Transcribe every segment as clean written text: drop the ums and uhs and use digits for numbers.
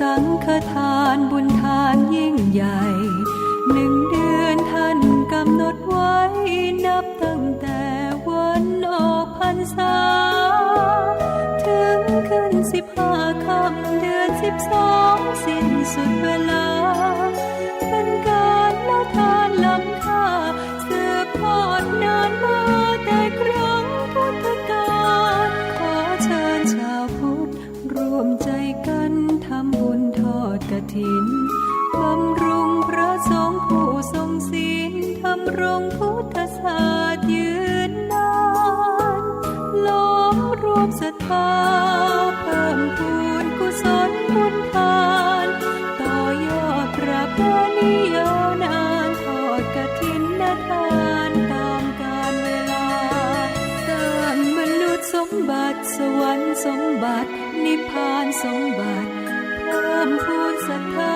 สังฆทานบุญทานยิ่งใหญ่1 เดือนท่านกำหนดไว้นับตั้งแต่วันออกพรรษาถึงขึ้น15 ค่ำเดือน12สิ้นสุดเวลาเป็นการละทานล้ำค่าสืบทอดนานมาแต่ครั้งพุทธกาลขอเชิญชาวพุทธร่วมใจกันทำบุญทอดกฐินบำรุงพระสงฆ์ผู้ทรงศีลทำรงพุทธศาสนายืนนานล้อมรวมศรัทธาเพิ่มพูนกุศลบุญทานต่อยอดพระบารมียาวนานทอดกฐินทานตามกาลเวลาสร้างมนุษย์สมบัติสวรรค์สมบัตินิพพานสมบัติเพิ่มพูนศรัทธา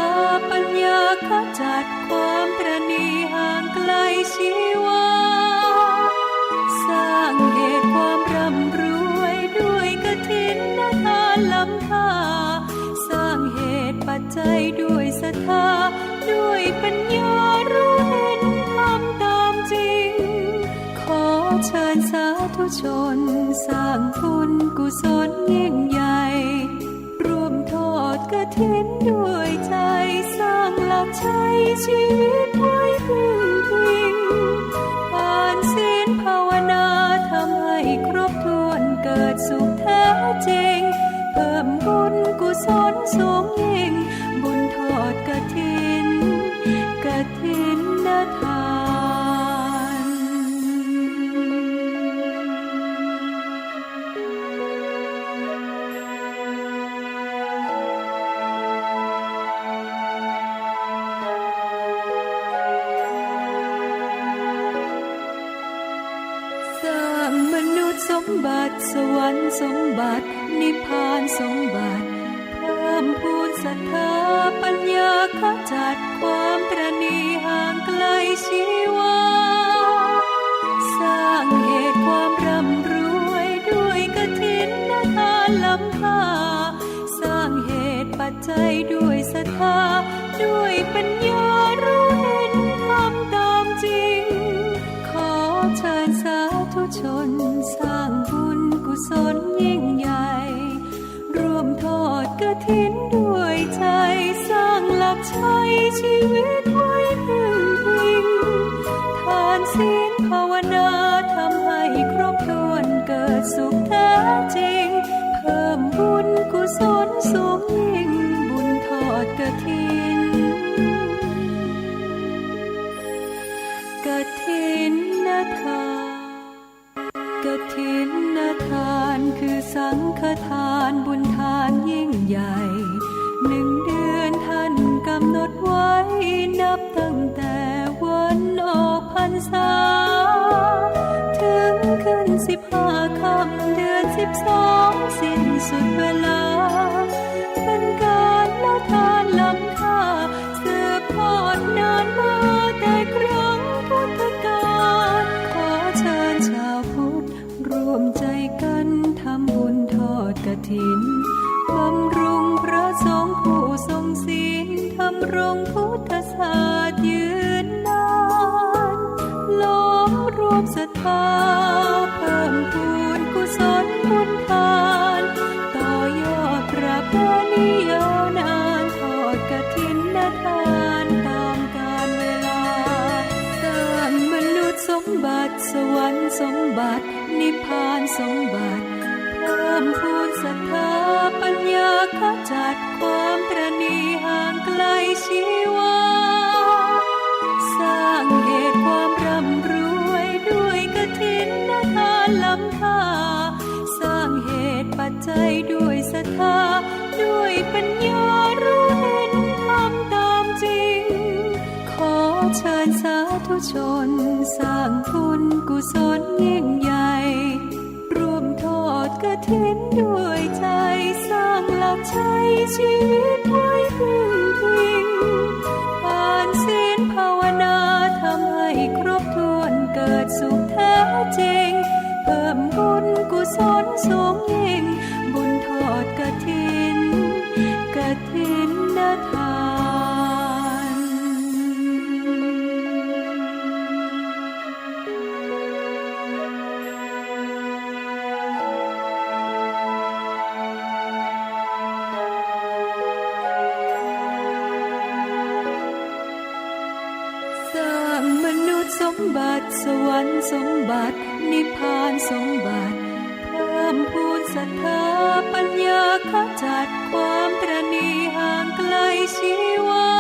ปัญญาขจัดความตระหนี่ห่างไกลชีวาสร้างเหตุความร่ำรวยด้วยกฐินทานล้ำค่าสร้างเหตุปัจจัยด้วยศรัทธาด้วยปัญญารู้เห็นทำตามจริงขอเชิญสาธุชนสร้างบุญกุศลยิ่งใหญ่ร่วมทอดกฐินด้วยใจสร้างหลักชัยชีวิตไว้พึ่งพิงอ่านศีลภาวนาทำให้ครบถ้วนเกิดสุขแท้จริงเพิ่มบุญกุศลสูงยิ่งบุญทอดกฐินทานสร้างมนุษย์สมบัติสวรรค์สมบัตินิพพานสมบัติเพิ่มพูนศรัทธาปัญญาขจัดความตระหนี่ห่างไกลชีวาสร้างเหตุความร่ำรวยด้วยกฐินทานล้ำค่าสร้างเหตุปัจจัยด้วยศรัทธาด้วยปัญญารู้เห็นทำตามจริงขอเชิญสาธุชนสร้างบุญกุศลยิ่งใหญ่ร่วมทอดกฐินด้วยใจสร้างหลักชัยชีวิตไว้พึ่งพิงทานศีลภาวนาทำให้ครบถ้วนเกิดสุขแท้จริงเพิ่มบุญกุศลสูงยิ่งบุญทอดกฐินทานกฐินทานคือสังฆทานบุญทานยิ่งใหญ่1 เดือนท่านกำหนดไว้นับตั้งแต่วันออกพรรษาถึงขึ้น15 ค่ำเดือน12สิ้นสุดเวลาเป็นการละทานล้ำค่าสืบทอดนานมาแต่ครั้งพุทธกาลขอเชิญชาวพุทธร่วมใจกันทำบุญทอดกฐินบำรุงพระสงฆ์ผู้ทรงศีลทำรงพุทธศาสนายืนนานล้อมรวมศรัทธาเพิ่มพูนกุศลบุญทานต่อยอดพระบารมียาวนานทอดกฐินทานตามกาลเวลาสร้างมนุษย์สมบัติสวรรค์สมบัตินิพพานสมบัติเพิ่มพูนศรัทธาปัญญาขจัดความตระหนี่ห่างไกลชีวาสร้างเหตุความร่ำรวยด้วยกฐินทานล้ำค่าสร้างเหตุปัจจัยด้วยศรัทธาด้วยปัญญารู้เห็นทำตามจริงขอเชิญสาธุชนสร้างบุญกุศลยิ่งใหญ่ร่วมทอดกฐินด้วยใจสร้างหลักชัยชีวิตไว้พึ่งพิงอ่านศีลภาวนาทำให้ครบถ้วนเกิดสุขแท้จริงเพิ่มบุญกุศลสูงยิ่งบุญทอดกฐิน มบัติสวรรค์สมบัตินิพพานสมบัติเพิ่มพูนศรัทธาปัญญาขจัดความตระหนี่ห่างไกลชีวา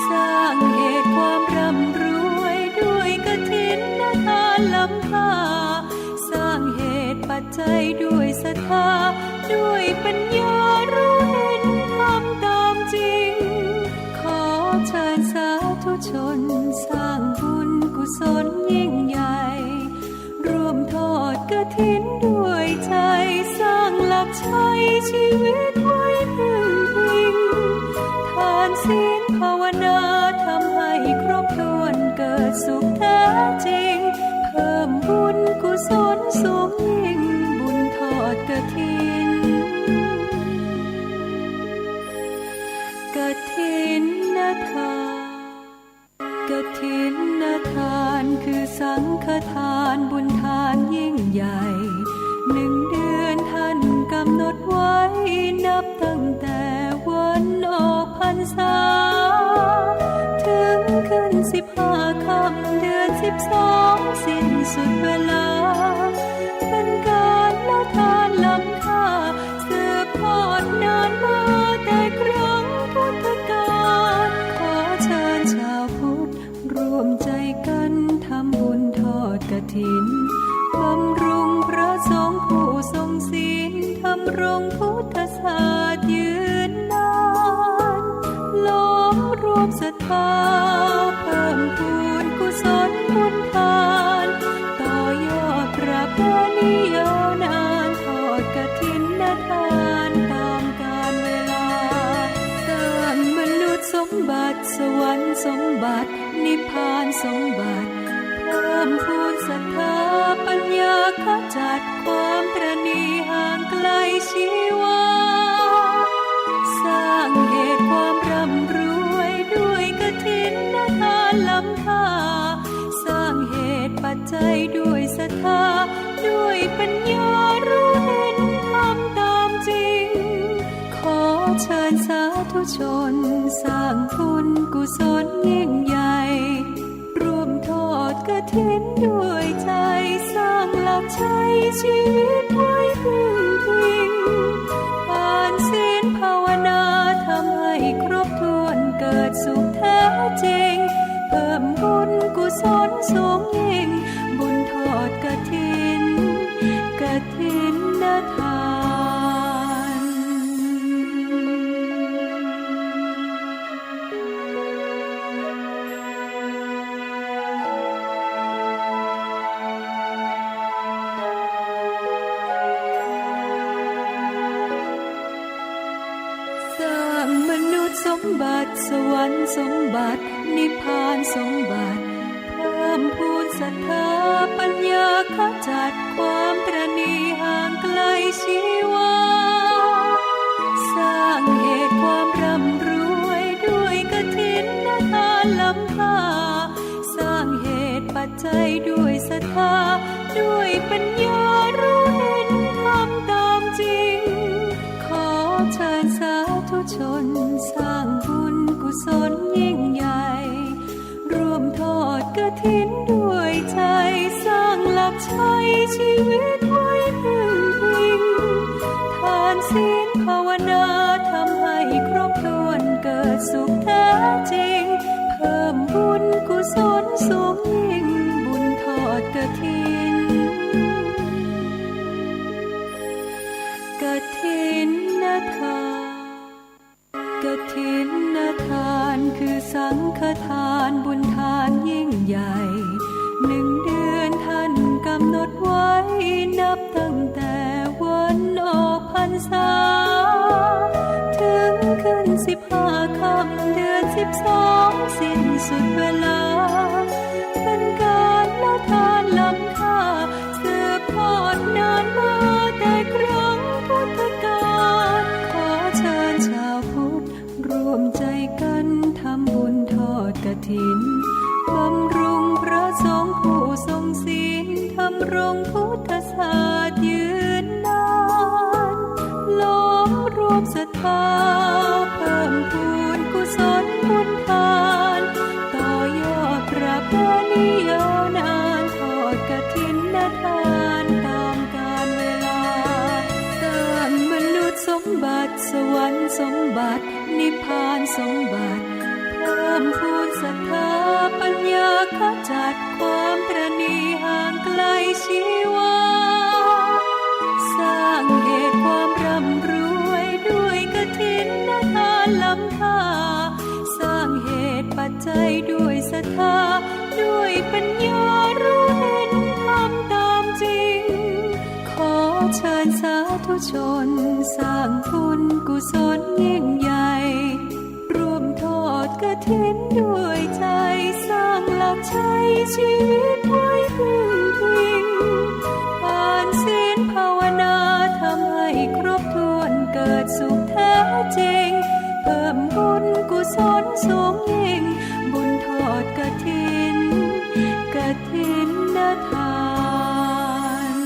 สร้างเหตุความร่ำรวยด้วยกฐินทานล้ำค่าสร้างเหตุปัจจัยด้วยศรัทธาด้วยปัญญารู้เห็นทำตามจริงขอเชิญสาธุชนสร้างบุญกุศลยิ่งใหญ่ร่วมทอดกฐินด้วยใจสร้างหลักชัยชีวิตไว้พึ่งพิงทานศีลภาวนาทำให้ครบถ้วนเกิดสุขแท้จริงเพิ่มบุญกุศลสูงยิ่งบุญทอดกฐินกฐินทานกฐินทานคือสังฆทานบุญทานยิ่งใหญ่1 เดือนท่านกำหนดไว้นับตั้งแต่วันออกพรรษาถึงขึ้น15 ค่ำเดือน12สิ้นสุดเวลาเป็นการละทานล้ำค่าสืบทอดนานมาแต่ครั้งพุทธกาลขอเชิญชาวพุทธร่วมใจกันทำบุญทอดกฐินบำรุงพระสงฆ์ผู้ทรงศีลทำรงพุทธศาสตร์ยืนนานล้อมรวมศรัทธาเพิ่มพูนกุศลบุญทานต่อยอดประเพณียาวนานทอดกฐินทานตามกาลเวลาสร้างมนุษย์สมบัติสวรรค์สมบัตินิพพานสมบัติเพิ่มพูนศรัทธาปัญญาขจัดความตระหนี่ห่างไกลชีวาสร้างเหตุความร่ำรวยด้วยกฐินทานล้ำค่าสร้างเหตุปัจจัยด้วยศรัทธาด้วยปัญญารู้เห็นทำตามจริงขอเชิญสาธุชนสร้างบุญกุศลยิ่งใหญ่ร่วมทอดกฐินด้วยใจสร้างหลักชัยชีวิตไว้พึ่งพิงทานศีลภาวนาทำให้ครบถ้วนเกิดสุขแท้จริงเพิ่มบุญกุศลสูงยิ่งบุญทอดกฐินกฐินทานมนุษย์สมบัติสวรรค์สมบัตินิพพานสมบัติเพิ่มพูนศรัทธาปัญญาขจัดความตระหนี่ห่างไกลชีวาสร้างเหตุความร่ำรวยด้วยกฐินทานล้ำค่าสร้างเหตุปัจจัยด้วยศรัทธาด้วยปัญญารู้เห็นทำตามจริงขอเชิญสาธุชนสร้างบุญกุศลยิ่งใหญ่ร่วมทอดกฐินด้วยใจสร้างหลักชัยชีวิตไว้พึ่งพิงทานศีลภาวนาทำให้ครบถ้วนเกิดสุขแท้จริงเพิ่มบุญกุศลสูงยิ่งบุญทอดกฐินกฐินทานกฐินทานคือสังฆทานบุญทานยิ่งใหญ่1 เดือนท่านกำหนดไว้นับตั้งแต่วันออกพรรษาถึงขึ้น15 ค่ำเดือน12สิ้นสุดเวลาเป็นการละทานล้ำค่าสืบทอดนานมาแต่ครั้งพุทธกาลขอเชิญชาวพุทธร่วมใจกันทำบุญทอดกฐินบำรุงพระสงฆ์ผู้ทรงศีลทำรงพุทธศาสตร์ยืนนานล้อมรวมศรัทธาเพิ่มพูนกุศลบุญทานต่อยอดประเพ ติสวรรค์สมบัตินิพพานสมบัติเพิ่มพูนศรัทธาปัญญาขจัดความตระหนี่ห่างไกลชีวาสร้างเหตุความร่ำรวยด้วยกฐินทานล้ำค่าสร้างเหตุปัจจัยด้วยศรัทธาด้วยปัญญารู้เห็นทำตามจริงขอเชิญสาธุชนสร้างบุญกุศลยิ่งใหญ่ร่วมทอดกฐินด้วยใจสร้างหลักชัยชีวิตไว้พึ่งพิงอ่านศีลภาวนาทำให้ครบถ้วนเกิดสุขแท้จริงเพิ่มบุญกุศลสูงยิ่งบุญทอดกฐินทาน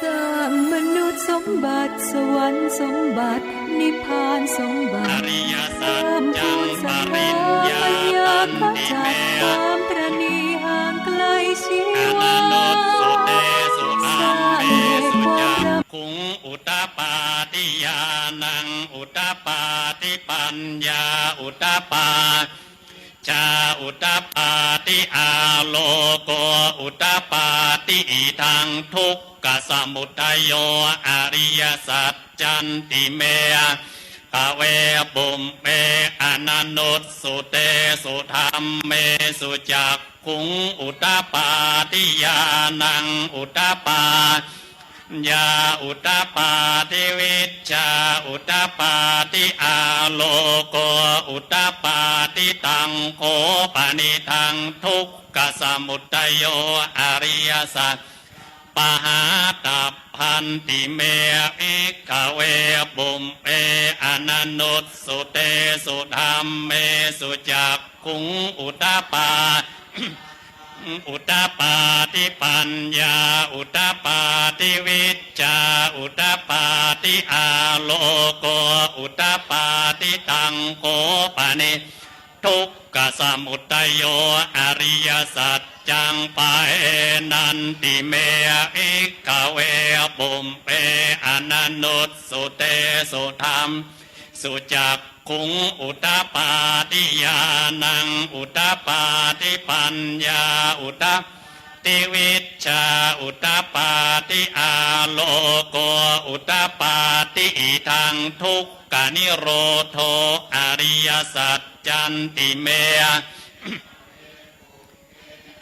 สร้างมนุษย์สมบัติสวรรค์สมบัตินิพพานสมบัติเพิ่มพูนศรัทธาปัญญาขจัดความตระหนี่ห่างไกลชีวาสร้างเหตุความคุงอุตตปาติญาณังอุตตปาติปัญญาอุตตปาจาอุตตปาติอาโลโกอุตตปาติอิทังทุกขสมุทัยโยอริยสัจจันติเมภเวปุมเปอนันนุตสุเตสุธรรมเมสุจักขุงอุตตปาติญาณังอุตตปายาอุตตปาติวิชชาอุตตปาติอาโลโกอุตตปาติตังโคปนิทังทุกขสมุทัยโยอริยสัจปหาตัพพันติเมอิกเวปุมเปอนันนุตสุเตสุธรรมเมสุจักขุงอุตตปาอุตตปาติปัญญาอุตตปาติวิชชาอุตตปาติอาโลโกอุตตปาติตังโกปะนิทุกขสมุทัยโยอริยสัจจังปะเอนันติเมอิกเวปุมเปอนันนุตสุเตสุธรรมสุจักขุงอุตตปาติญาณังอุตตปาติปัญญาอุตตติวิชชาอุตตปาติอาโลโกอุตตปาติอิทังทุกขนิโรโธอริยสัจจันติเม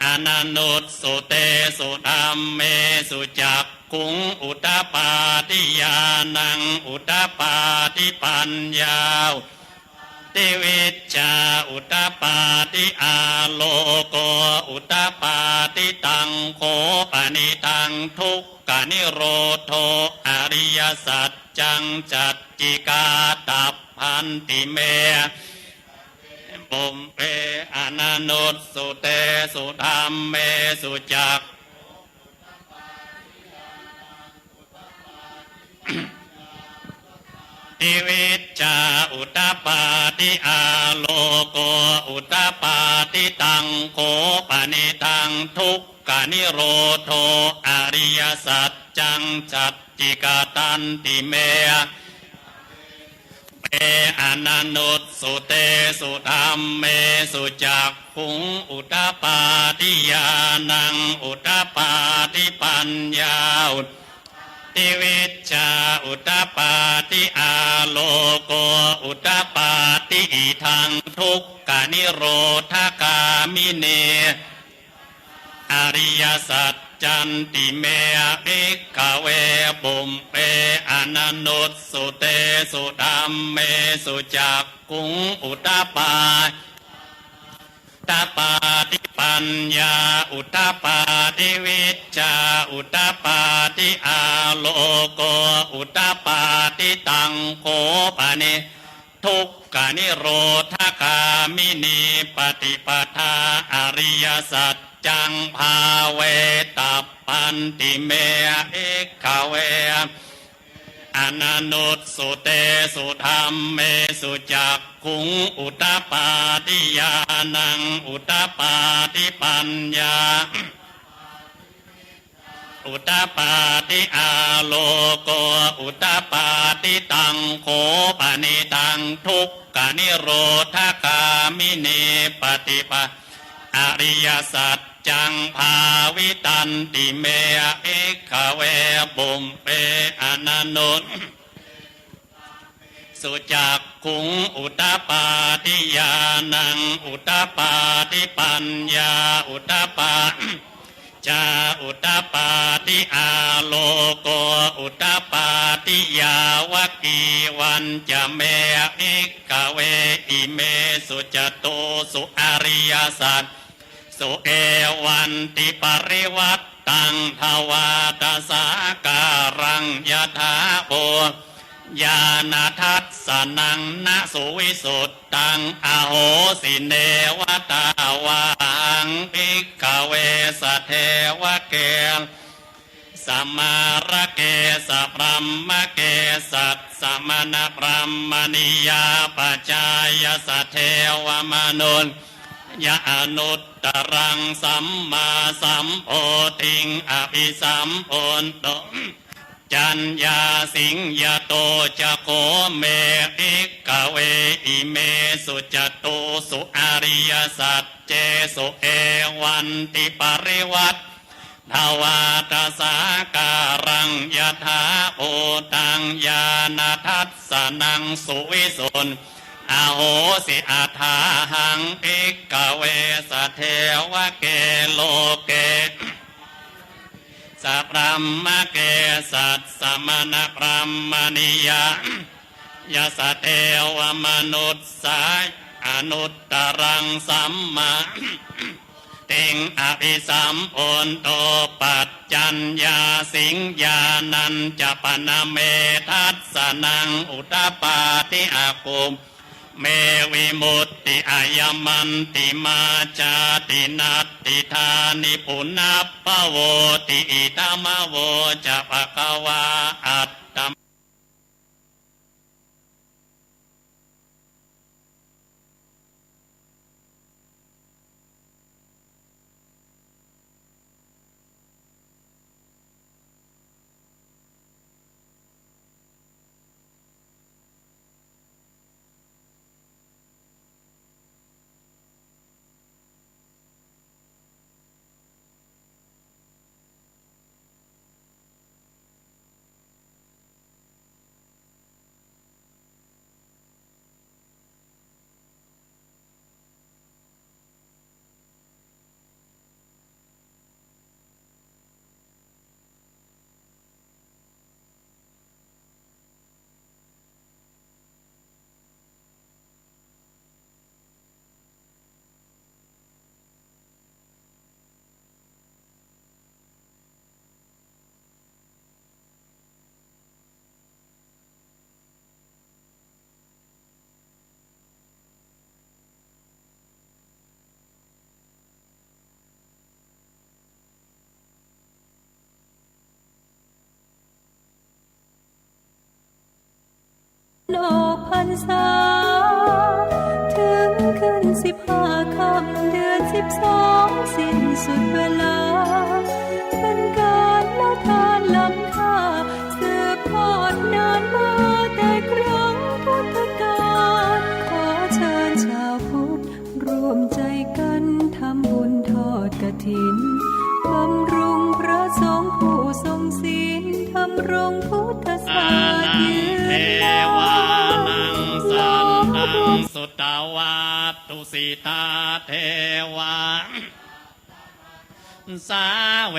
อนันนุตสุเตสุธรรมเมสุจักขุงอุตตปาติญาณังอุตตปาติปัญญาติวิชชาอุตตปาติอาโลโกอุตตปาติตังโคปนิทังทุกขนิโรโธอริยสัจจังจัตติกาตัพพันติเมปุมเปอนันนุตสุเตสุธรรมเมสุจักติวิชชาอุตตปาติอาโลโกอุตตปาติตังโคปนิทังทุกขนิโรโธอริยสัจจังจัตติกาตันติเมเปอนันนุตสุเตสุธรรมเมสุจักขุงอุตตปาติญาณังอุตตปาติปัญญาติวิชชาอุตตปาติอาโลโกอุตตปาติอิทังทุกขนิโรธกามิเนอริยสัจจันติเมอิกเวปุมเปอนันนุตสุเตสุธรรมเมสุจักขุงอุตตปาตปาติปัญญาอุตตปาติวิชชาอุตตปาติอาโลโกอุตตปาติตังโคปะนิทุกขนิโรธคามินีปฏิปทาอริยสัจจังภาเวตัพพันติเมอิกขเว อนันุตสุเตสุธรรมเมสุจักขุงอุตตปาทิญาณังอุตตปาทิปัญญาอุตตปาทิอาโลโกอุตตปาทิตังโขปนิตังทุกขนิโรธคามิเนปฏิปะอริยสัจจังภาวิตันติเมเอกขเวบุมเปอนันนุตสุจักขุงอุตตปาทิญาณังอุตตปาทิปัญญาอุตตปาจาอุตตปาทิอาโลโกอุตตปาทิยาวกีวันจะเมอิกขเวอิเมสุจตุสุอริยสัจสุเอวันติปริวัตตังภวาตสาการังยถาโอญาณทัสสนังนะสุวิสุตตังอโหสิเนวตาวังภิกขเวสเทวเกสัมมาระเกสะพรัมมะเกสัตสมณพรหมณียาปัจจายสเทวมนุนยะอนุตตรังสัมมาสัมโพธิงอภิสัมโพนโตจัญญาสิงยโตจะโคเมอิกขเวอิเมสุจตุสุอริยสัจเจสุเอวันติปริวัตทวาตสาการังยถาโอตังญาณทัสสนังสุวิสุนอโหสิอัฏฐาหังอิกขเวสเทวเกโลเกสัพพมมะเกสัตสมณพรหมณียายสเทวมนุษสายอนุตตรังสัมมาติงอภิสัมโอนโตปัจจัญญาสิงญาณัญจปนเมทัสสนังอุตตปาทิอากุมเมวิมุตติอายมันติมาจาตินัตติธานิปุณัปปโวติอิตามโวจะภควาอัตตมโลกพรรษาถึงขึ้น15 ค่ำเดือน12สิ้นสุดเวลาเป็นการละทานล้ำค่าสืบทอดนานมาแต่ครั้งพุทธกาลขอเชิญชาวพุทธร่วมใจกันทำบุญทอดกฐินบำรุงพระสงฆ์ผู้ทรงศีลทำรงพุทธศาสนาเทวานังสันตังสุตวาตุสิตาเทวาสาเว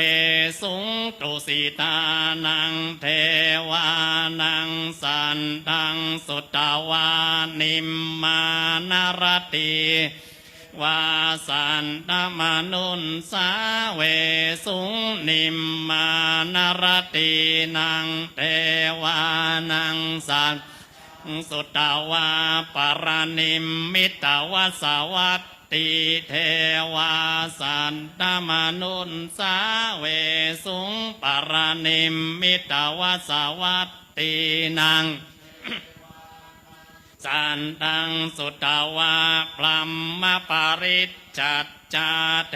สุงตุสิตานังเทวานังสันตังสุตวานิมมานารติวาสันตมนุนสาเวสุงนิมมานารตินังเทวานังสันสุตวาปรนิมมิตวสวัต ติเทวาสันตมนุนสาเวสุงปรณิมมิตวสวัตตีนังสันตังสุตวาพลัมมปาริจจัตจาเท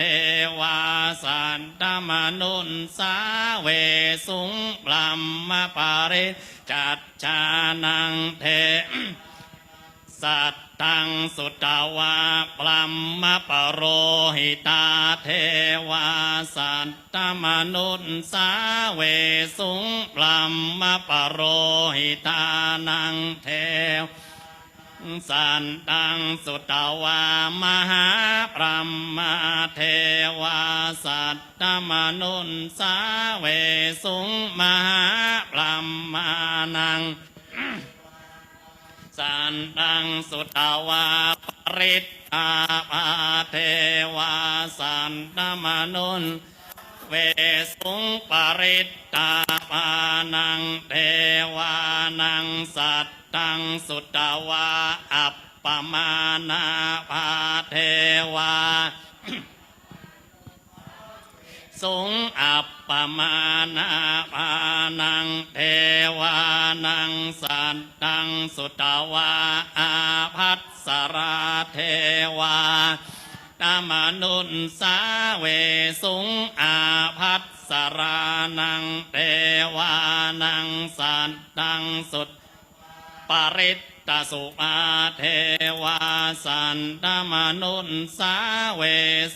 วาสันตมนุนสาเวสุงพลัมมปาริจจัตจานังเทสัตตังสุตวาพลัมมปโรหิตาเทวาสัตตมนุนสาเวสุงพลัมมปโรหิตานังเทวสันตังสุตวามหาพรหมเทวาสัตตมนุนสาเวสุงมหาพรหมานังสันตังสุตวาปริตตาภาเทวาสันตมนุนเวสุงปริตตาภานังเทวานังสัตตังสุตวาอัปปมานาภาเทวาสุงอัปปมานาภานังเทวานังสัตตังสุตวาอาภัสสราเทวาตมนุนสาเวสุงอาภัสสรานังเทวานังสัตตังสุตปริตตสุมาเทวาสันตมนุนสาเว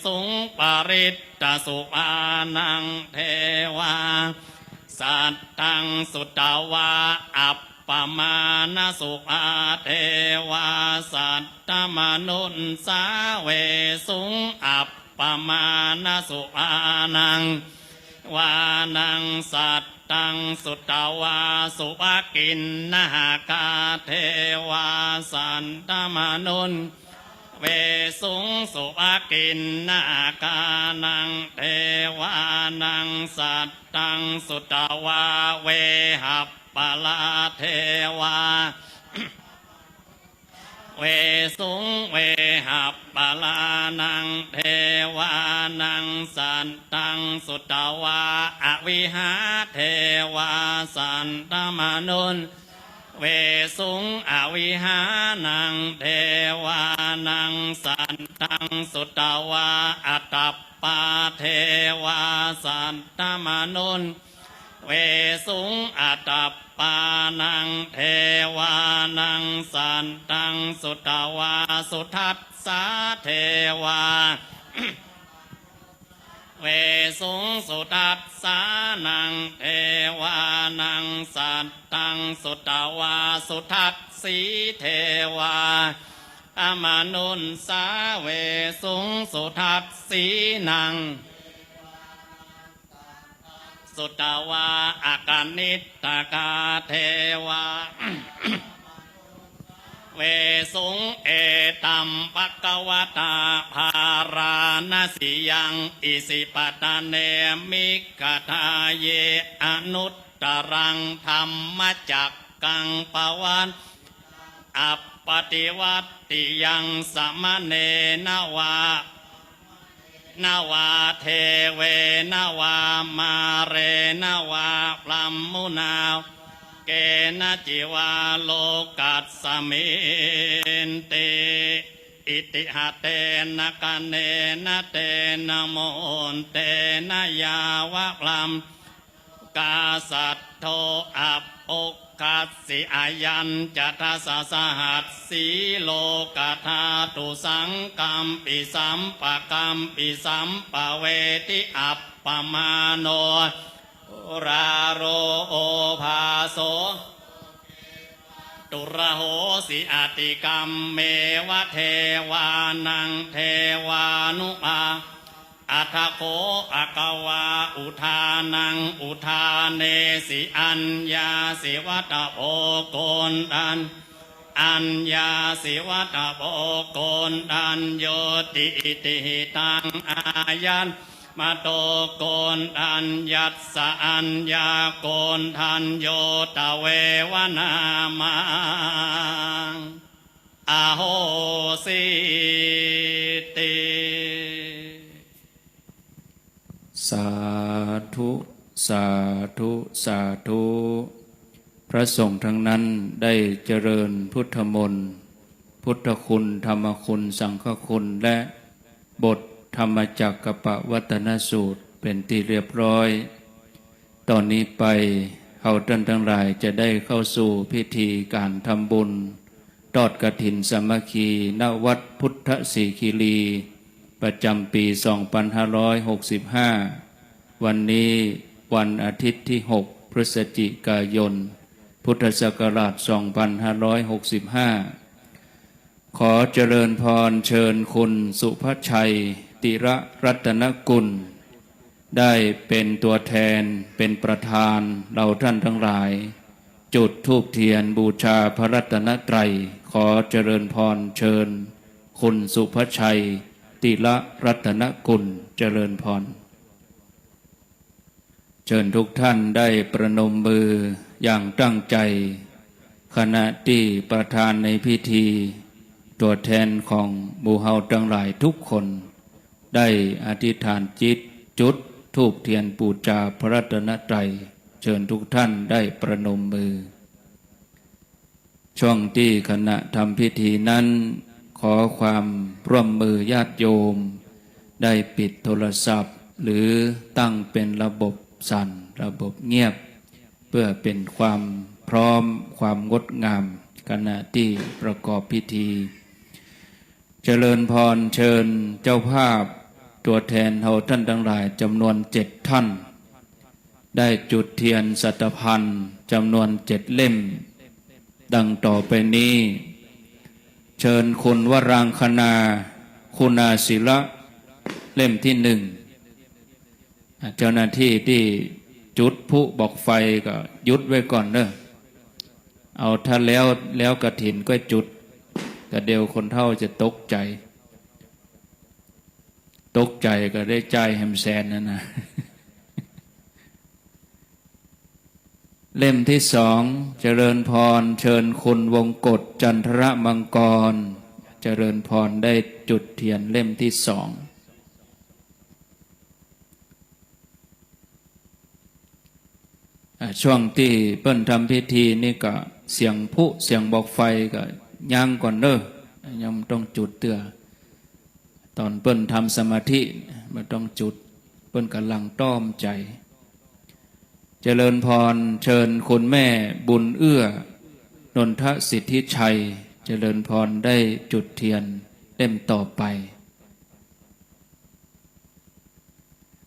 สุงปริตตสุมานังเทวาสัตตังสุตวาอัปปมาณสุมาเทวาสัตตมนุนสาเวสุงอัปปมาณสุมานังวานังสัตตังสุตวาสุภกินนาคาเทวาสันตมนุนเวสุงสุภกินนาคานังเทวานังสัตตังสุตวาเวหัปปลาเทวาเวสุงเวหัปปลานังเทวานังสันตังสุตวาอวิหาเทวาสันตมนุนเวสุงอวิหานังเทวานังสันตังสุตวาอัตตปาเทวาสันตมนุนเวสุงอัตตปานังเทวานังสันตังสุตวาสุทัสสาเทวาเวสุงสุทัสสานังเทวานังสัตตังสุตวาสุทัสสีเทวาอมนุนสาเวสุงสุทัสสีนังสุตวาอากานิตตกาเทวาเวสุงเอตัมภกวตาภาราณสียังอิสิปตะเนมิกทาเยอนุตตรังธรรมจักกังปวันอัปปติวัตติยังสมเนนวานาวาเทเวนาวามาเรนาวาพลัมมุนาเกณจิวาโลกัสสมินติอิติหะเตนะกันเนนะเตนะโมนเตนะยาวะพลัมกาสัตโธอัปโอกัสสิอายัญจัตสะสหัสสีโลกธาตุสังกัมปิสัมปะกัมปิสัมปะเวทิอัปปมาโนราโรโอภาโสตุระโหสิอติกัมเมวะเทวานังเทวานุอาอัทโคอะกวาอุทานังอุทาเนสิอัญญาสิวัตโภโกนดันอัญญาสิวัตโภโกนดันโยติอิติหิตังอายันมาโตโกนทันยัสสะอัญญาโกนทันโยตเววนามังอโหสิติ สาธุสาธุสาธุพระสงฆ์ทั้งนั้นได้เจริญพุทธมนต์พุทธคุณธรรมคุณสังฆคุณและบทธรรมจักรปวัตนสูตรเป็นที่เรียบร้อยตอนนี้ไปเราท่านทั้งหลายจะได้เข้าสู่พิธีการทำบุญทอดกฐินสามัคคีณวัดพุทธสีคีรีประจำปี 2565 วันนี้วันอาทิตย์ที่ 6 พฤศจิกายน พุทธศักราช 2565 ขอเจริญพรเชิญคุณสุภชัยติระรัตนกุลได้เป็นตัวแทนเป็นประธานเราท่านทั้งหลายจุดธูปเทียนบูชาพระรัตนตรัยขอเจริญพรเชิญคุณสุภชัยติระรัตนกุลเจริญพรเชิญทุกท่านได้ประนมมืออย่างตั้งใจขณะที่ประธานในพิธีตัวแทนของหมู่เฮาทั้งหลายทุกคนได้อธิษฐานจิตจุดธูปเทียนบูชาพระรัตนตรัยเชิญทุกท่านได้ประนมมือช่วงที่ขณะทำพิธีนั้นขอความร่วมมือญาติโยมได้ปิดโทรศัพท์หรือตั้งเป็นระบบสั่นระบบเงียบเพื่อเป็นความพร้อมความงดงามขณะที่ประกอบพิธีเจริญพรเชิญเจ้าภาพตัวแทนเฮาท่านทั้งหลายจำนวน7ท่านได้จุดเทียนสัตพันธ์จำนวน7เล่มดังต่อไปนี้เชิญคุณวรางคณาคุณาศิระเล่มที่1เจ้าหน้าที่ที่จุดพุบอกไฟก็ยุดไว้ก่อนเนอะเอาถ้าแล้วกฐินก็จุดแต่เดี๋ยวคนเฒ่าจะตกใจก็ได้ใจแฮมแซนนั่นนะเล่มที่2เจริญพรเชิญคุณวงกฎจันทรมังกรเจริญพรได้จุดเทียนเล่มที่2ช่วงที่เปิ้นทำพิธีนี่ก็เสียงพุเสียงบอกไฟก็ย่างก่อนเด้อยังต้องจุดเตือตอนเปิ้นทำสมาธิไม่ต้องจุดเปิ้นกำลังต้อมใจเจริญพรเชิญคุณแม่บุญเอื้อนนทสิทธิชัยเจริญพรได้จุดเทียนเล่มต่อไป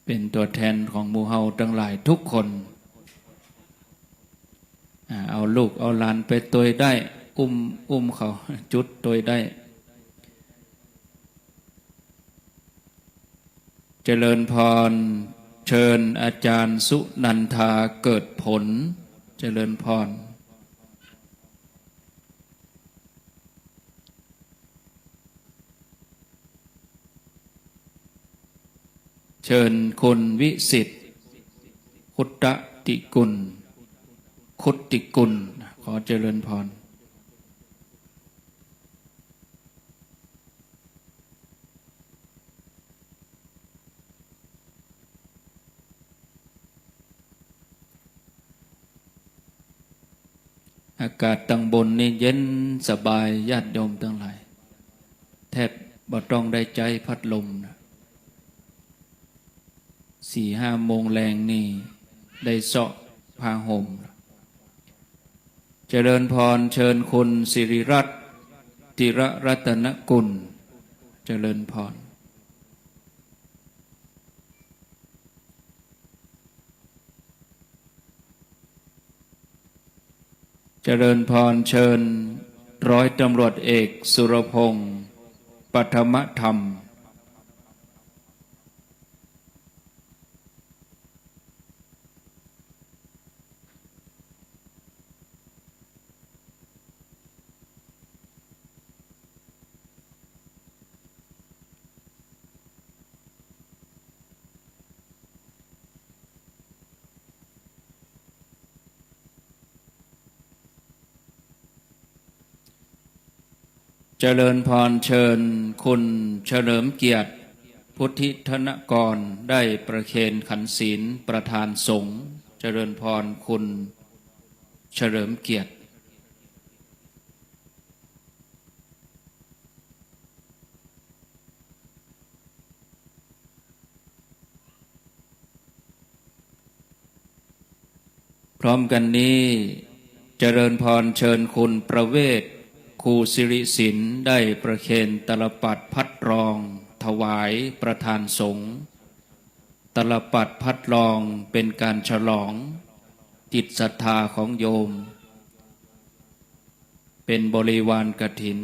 เป็นตัวแทนของหมู่เฮาทั้งหลายทุกคนเอาลูกเอาหลานไปตัวได้อุ้มเขาจุดตัวได้เจริญพรเชิญอาจารย์สุนันทาเกิดผลเจริญพรเชิญคุณวิสิทธิ์คุตติกุลขอเจริญพรอากาศตั้งบนนี่เย็นสบายญาติโยมทั้งหลายแทบบ่ต้องได้ใจพัดลมนะ4-5 โมงแรงนี่ได้เสาะผ้าห่มเจริญพรเชิญคุณสิริรัตน์ติระรัตนกุลเจริญพรเจริญพรเชิญร้อยตำรวจเอกสุรพงษ์ปฐมธรรมเจริญพรเชิญคุณเฉลิมเกียรติ พุทธิธนกรได้ประเคนขันศีลประธานสงฆ์เจริญพรคุณเฉลิมเกียรติพร้อมกันนี้เจริญพรเชิญคุณประเวศครูสิริศิลป์ได้ประเคนตลปัดพัดรองถวายประธานสงฆ์ตลปัดพัดรองเป็นการฉลองจิตศรัทธาของโยมเป็นบริวารกฐิน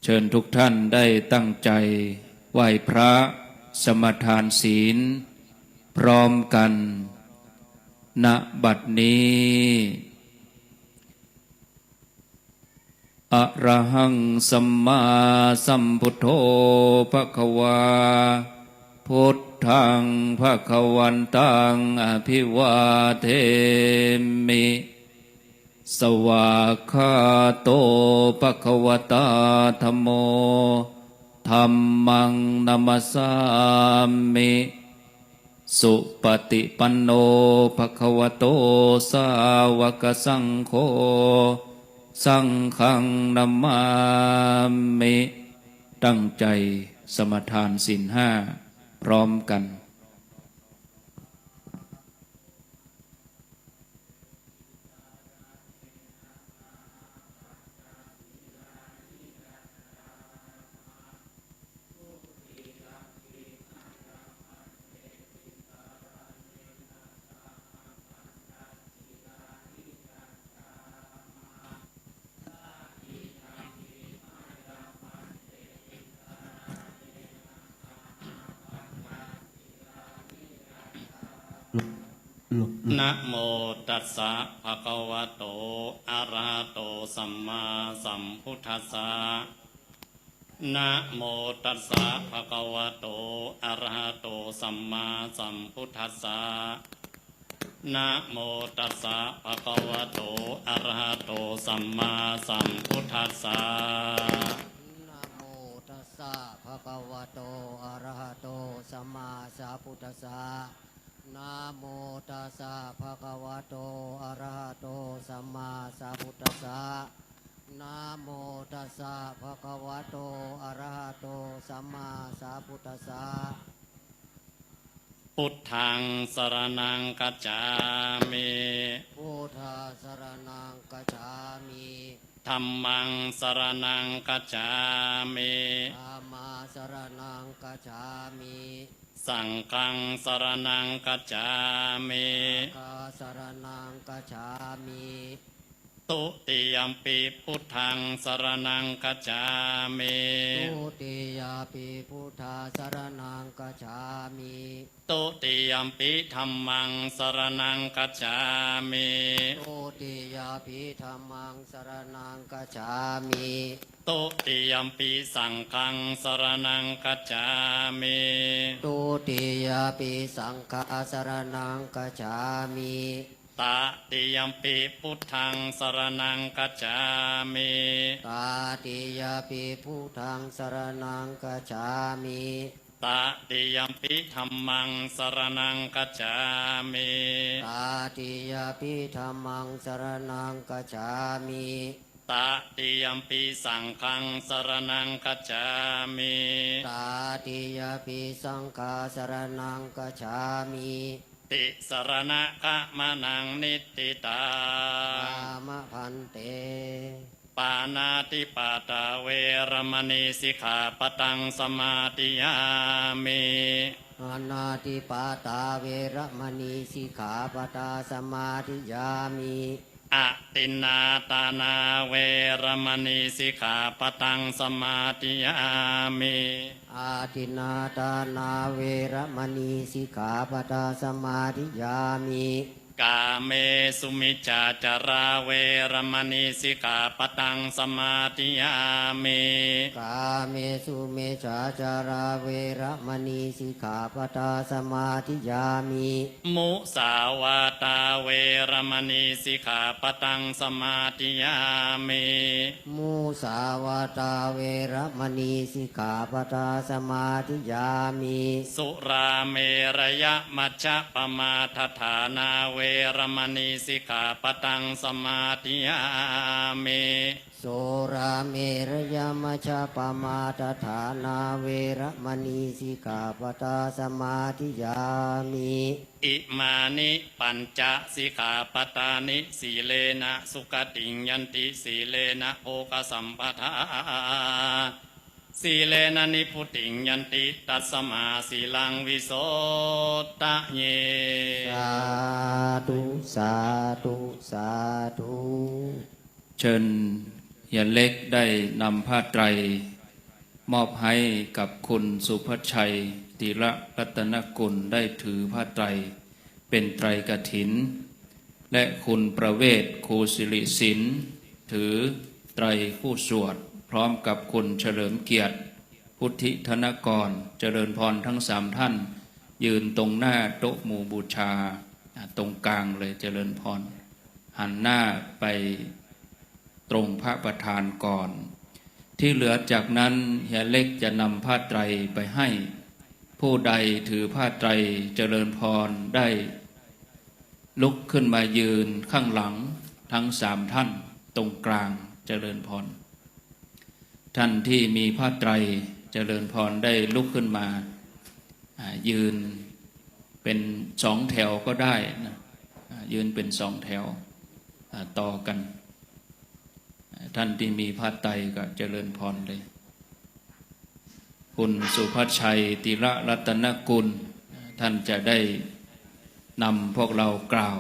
เชิญทุกท่านได้ตั้งใจไหว้พระสมทานศีลพร้อมกันณบัดนี้อะระหังสัมมาสัมพุทโธภควาพุทธังภควันตังอภิวาเทมิสวากขาโตภควตาธัมโมธัมมังนัมสสามิสุปฏิปันโนภควโตสาวกสังโฆสังฆังนัมมามิตั้งใจสมทานศีลห้าพร้อมกันนะโมตัสสะภะคะวะโตอะระหะโตสัมมาสัมพุทธัสสะนะโมตัสสะภะคะวะโตอะระหะโตสัมมาสัมพุทธัสสะนะโมตัสสะภะคะวะโตอะระหะโตสัมมาสัมพุทธัสสะนะโมตัสสะภะคะวะโตอะระหะโตสัมมาสัมพุทธัสสะนะโมตัสสะภะคะวะโตอะระหะโตสัมมาสัมพุทธัสสะนะโมตัสสะภะคะวะโตอะระหะโตสัมมาสัมพุทธัสสะพุทธังสรณังกัจฉามิ พุทธาสรณังกัจฉามิ ธัมมังสรณังกัจฉามิ ธัมมาสรณังกัจฉามิ สังฆังสรณังกัจฉามิ กาสรณังกัจฉามิ ตุติยัมปิพุทธังสรณังกัจฉามิ ทุติยาปิพุทธาสรณังกัจฉามิ ตุติยัมปิธัมมังสรณังกัจฉามิ ทุติยาปิธัมมังสรณังกัจฉามิ ตุติยัมปิสังฆังสรณังกัจฉามิ ทุติยาปิสังฆาสรณังกัจฉามิ ตติยัมปิพุทธังสรณังกัจฉามิ ตาติยาปิพุทธังสรณังกัจฉามิ ตติยัมปิธัมมังสรณังกัจฉามิ ตาติยาปิธัมมังสรณังกัจฉามิ ตติยัมปิสังฆังสรณังกัจฉามิ ตาติยาปิสังฆาสรณังกัจฉามิ ติสรณะกะมะนังนิตติตา ตามะพันเต ปานาติปาตาเวรมณีสิกขาปตังสมาติยามิ อานาติปาตาเวรมณีสิกขาปตาสมาธิยามิ อตินนาตานาเวรมณีสิกขาปตังสมาติยามิ อาทินาตานาเวรมณีสิกขาปตาสมาธิยามิ ป กาเมสุมิจฉาจาราเวรมณีสิกขาปตังสมาธิยามิ กาเมสุเมชาจาราเวระมณีสิกขาปตาสมาธิยามิ มุสาวาตาเวรมณีสิกขาปตังสมาธิยามิ มุสาวาตาเวระมณีสิกขาปตาสมาธิยามิ สุราเมรยมัชฌะปมาทฐานาเวรมณีสิกขาปตังสมาธิยามิ โสราเมรยมัชฌะปมาตฐานาเวระมณีสิกขาปตาสมาธิยามิ อิมานิปัญจสิกขาปตานิสีเลนะสุขติงยันติสีเลนะโภคสัมปทาสีเลนะนิพุติงยันติตัสสมาสีลังวิโสตะเย สาธุสาธุสาธุ เชิญเฮียเล็กได้นำผ้าไตรมอบให้กับคุณสุภชัยติระรัตนกุลได้ถือผ้าไตรเป็นไตรกฐิน และคุณประเวศครูสิริศิลป์ถือไตรคู่สวดพร้อมกับคุณเฉลิมเกียรติพุทธิธนกรเจริญพรทั้งสามท่านยืนตรงหน้าโต๊ะหมู่บูชาตรงกลางเลยเจริญพรหันหน้าไปตรงพระประธานก่อนที่เหลือจากนั้นเฮียเล็กจะนำผ้าไตรไปให้ผู้ใดถือผ้าไตรเจริญพรได้ลุกขึ้นมายืนข้างหลังทั้งสามท่านตรงกลางเจริญพรท่านที่มีผ้าไตรเจริญพรได้ลุกขึ้นมายืนเป็นสองแถวก็ได้นะยืนเป็นสองแถวต่อกันท่านที่มีผ้าไตรก็เจริญพรเลยคุณสุภชัยติระรัตนกุลท่านจะได้นำพวกเรากล่าว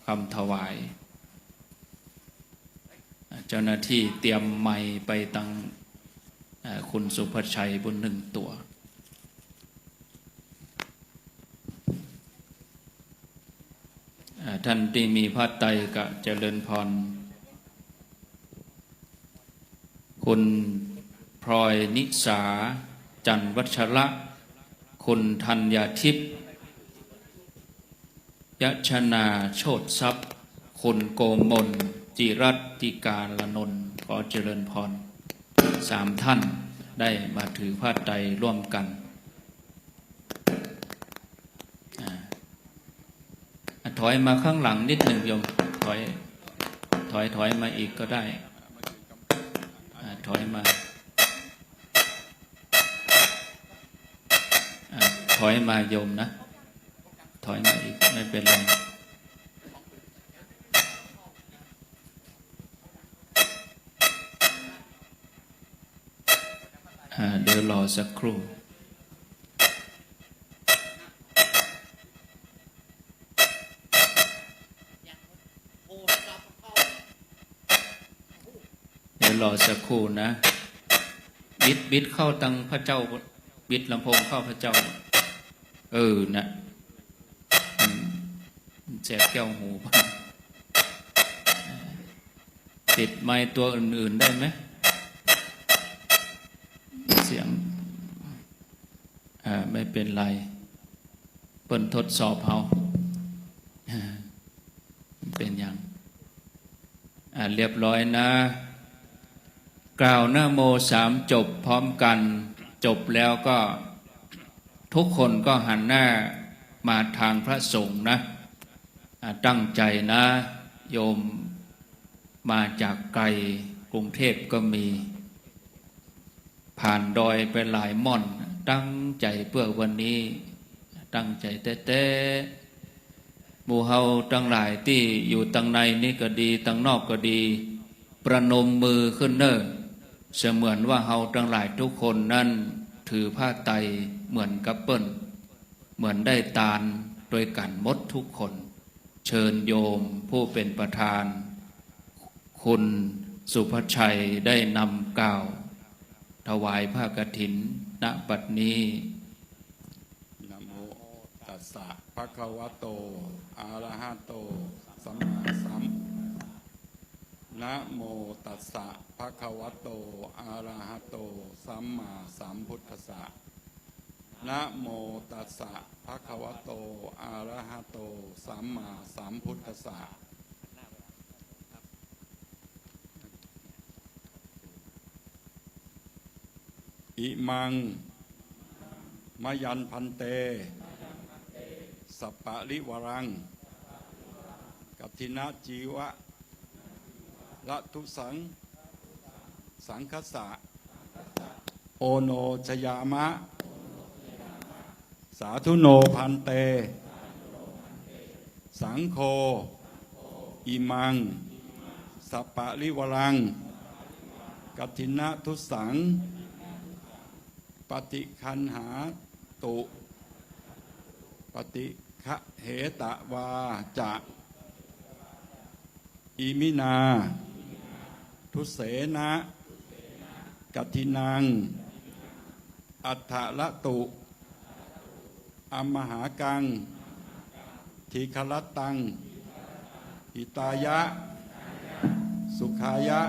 คำถวายเจ้าหน้าที่เตรียมไมค์ไปตั้งคุณสุภชัยบนหนึ่งตัวท่านที่มีผ้าไตรก็เจริญพรคุณพลอยนิสาจันวัชระคุณธัญญาทิพย์ยชนาโชติทรัพย์คุณโกมลจิรัตติกาลนนท์ขอเจริญพรสามท่านได้มาถือผ้าไตรร่วมกันถอยมาข้างหลังนิดหนึ่งโยมถอยมาอีกก็ได้ถอยมาถอยมาโยมนะถอยมาอีกไม่เป็นไรเดี๋ยวรอสักครู่รอสักครู่นะบิดเข้าตังพระเจ้าบิดลำโพงเข้าพระเจ้านะแสบแก้วหูติดไม้ตัวอื่นๆได้ไหมเสียงไม่เป็นไรเปิ่นทดสอบเอาเป็นอย่างเรียบร้อยนะกล่าวนะโมสามจบพร้อมกันจบแล้วก็ทุกคนก็หันหน้ามาทางพระสงฆ์นะตั้งใจนะโยมมาจากไกลกรุงเทพก็มีผ่านดอยไปหลายม่อนตั้งใจเพื่อวันนี้ตั้งใจเต้หมู่เฮาตั้งหลายที่อยู่ตั้งในนี่ก็ดีตั้งนอกก็ดีประนมมือขึ้นเน้อเสมือนว่าเฮาทั้งหลายทุกคนนั่นถือผ้าไตรเหมือนกับเปิ้นเหมือนได้ตาลโดยกันหมดทุกคนเชิญโยมผู้เป็นประธานคุณสุภชัยได้นำกล่าวถวายผ้ากฐินณบัดนี้ นะโมตัสสะภะคะวะโตอะระห หะโตสัมมาสัมนะโมตัสสะภะคะวะโตอะระหะโตสัมมาสัมพุทธัสสะนะโมตัสสะภะคะวะโตอะระหะโตสัมมาสัมพุทธัสสะอิมังมยันพันเตสัปปะริวรังกัตถินะจีวะละทุสังสังคสะโอโนชยามะสาธุโนพันเตสังโฆอิมังสัปปะริวรังกัตถินะทุสังปฏิคันหาตุปฏิฆะเหตะวาจะอิมินาทุเสนะกัตถินังอัฏฐละตุอัมมหากังทีฆลตังหิตายะสุขายะ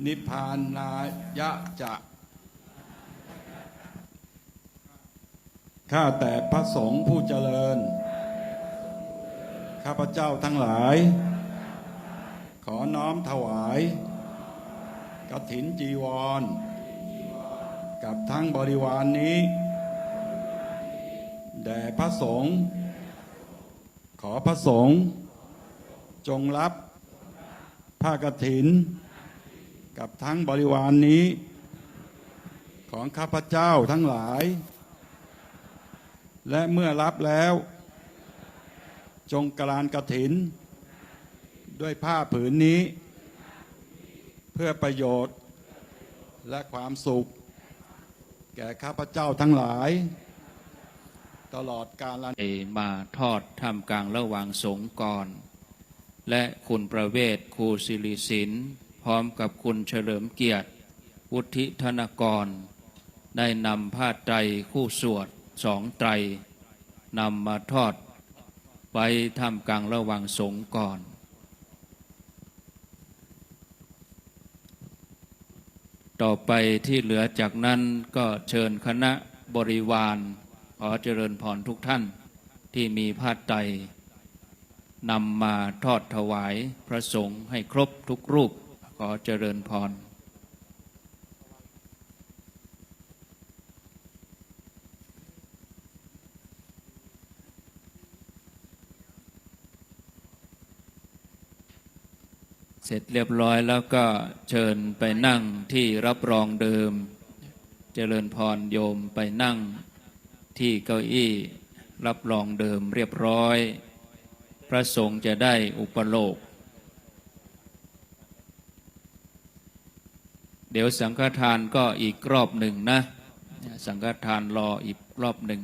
นิพพานายะจะข้าแต่พระสงฆ์ผู้เจริญข้าพเจ้าทั้งหลายขอน้อมถวายกฐินจีวรกับทั้งบริวารนี้แด่พระสงฆ์ขอพระสงฆ์จงรับผ้ากฐินกับทั้งบริวารนี้ของข้าพเจ้าทั้งหลายและเมื่อรับแล้วจงกรานกฐินด้วยผ้าผืนนี้เพื่อประโยชน์และความสุขแก่ข้าพเจ้าทั้งหลายตลอดกาลมาทอดท่ามกลางระหว่างสงฆ์ก่อนและคุณประเวศครูศิริศิลป์พร้อมกับคุณเฉลิมเกียรติวุฒิธนกรได้นำผ้าไตรคู่สวด2 ไตรนำมาทอดไว้ท่ามกลางระหว่างสงฆ์ก่อนต่อไปที่เหลือจากนั้นก็เชิญคณะบริวารขอเจริญพรทุกท่านที่มีผ้าไตรนำมาทอดถวายพระสงฆ์ให้ครบทุกรูปขอเจริญพรเสร็จเรียบร้อยแล้วก็เชิญไปนั่งที่รับรองเดิมเจริญพรโยมไปนั่งที่เก้าอี้รับรองเดิมเรียบร้อยพระสงฆ์จะได้อุปโลกเดี๋ยวสังฆทานก็อีกรอบหนึ่งนะสังฆทานรออีกรอบหนึ่ง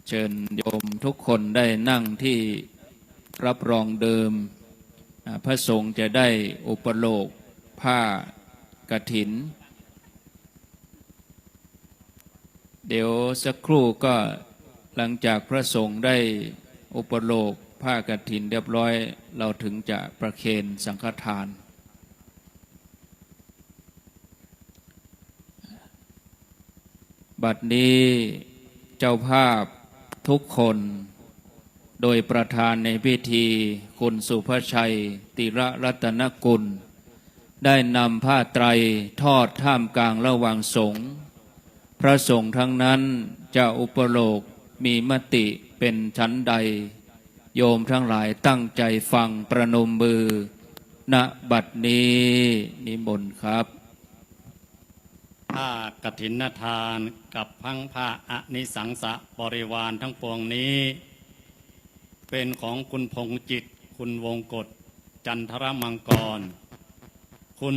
เชิญโยมทุกคนได้นั่งที่รับรองเดิมพระสงฆ์จะได้อุปโลกผ้ากฐินเดี๋ยวสักครู่ก็หลังจากพระสงฆ์ได้อุปโลกผ้ากฐินเรียบร้อยเราถึงจะประเคนสังฆทานบัดนี้เจ้าภาพทุกคนโดยประธานในพิธีคุณสุภชัยติระรัตนกุลได้นำผ้าไตรทอดท่ามกลางระหว่างสงฆ์พระสงฆ์ทั้งนั้นจะอุปโลกมีมติเป็นชั้นใดโยมทั้งหลายตั้งใจฟังประนมมือณบัดนี้นิมนต์ครับผ้ากฐินทานกับพังผ้าอนิสังสะบริวารทั้งปวงนี้เป็นของคุณพงษ์จิตคุณวงกฎจันทรมังกรคุณ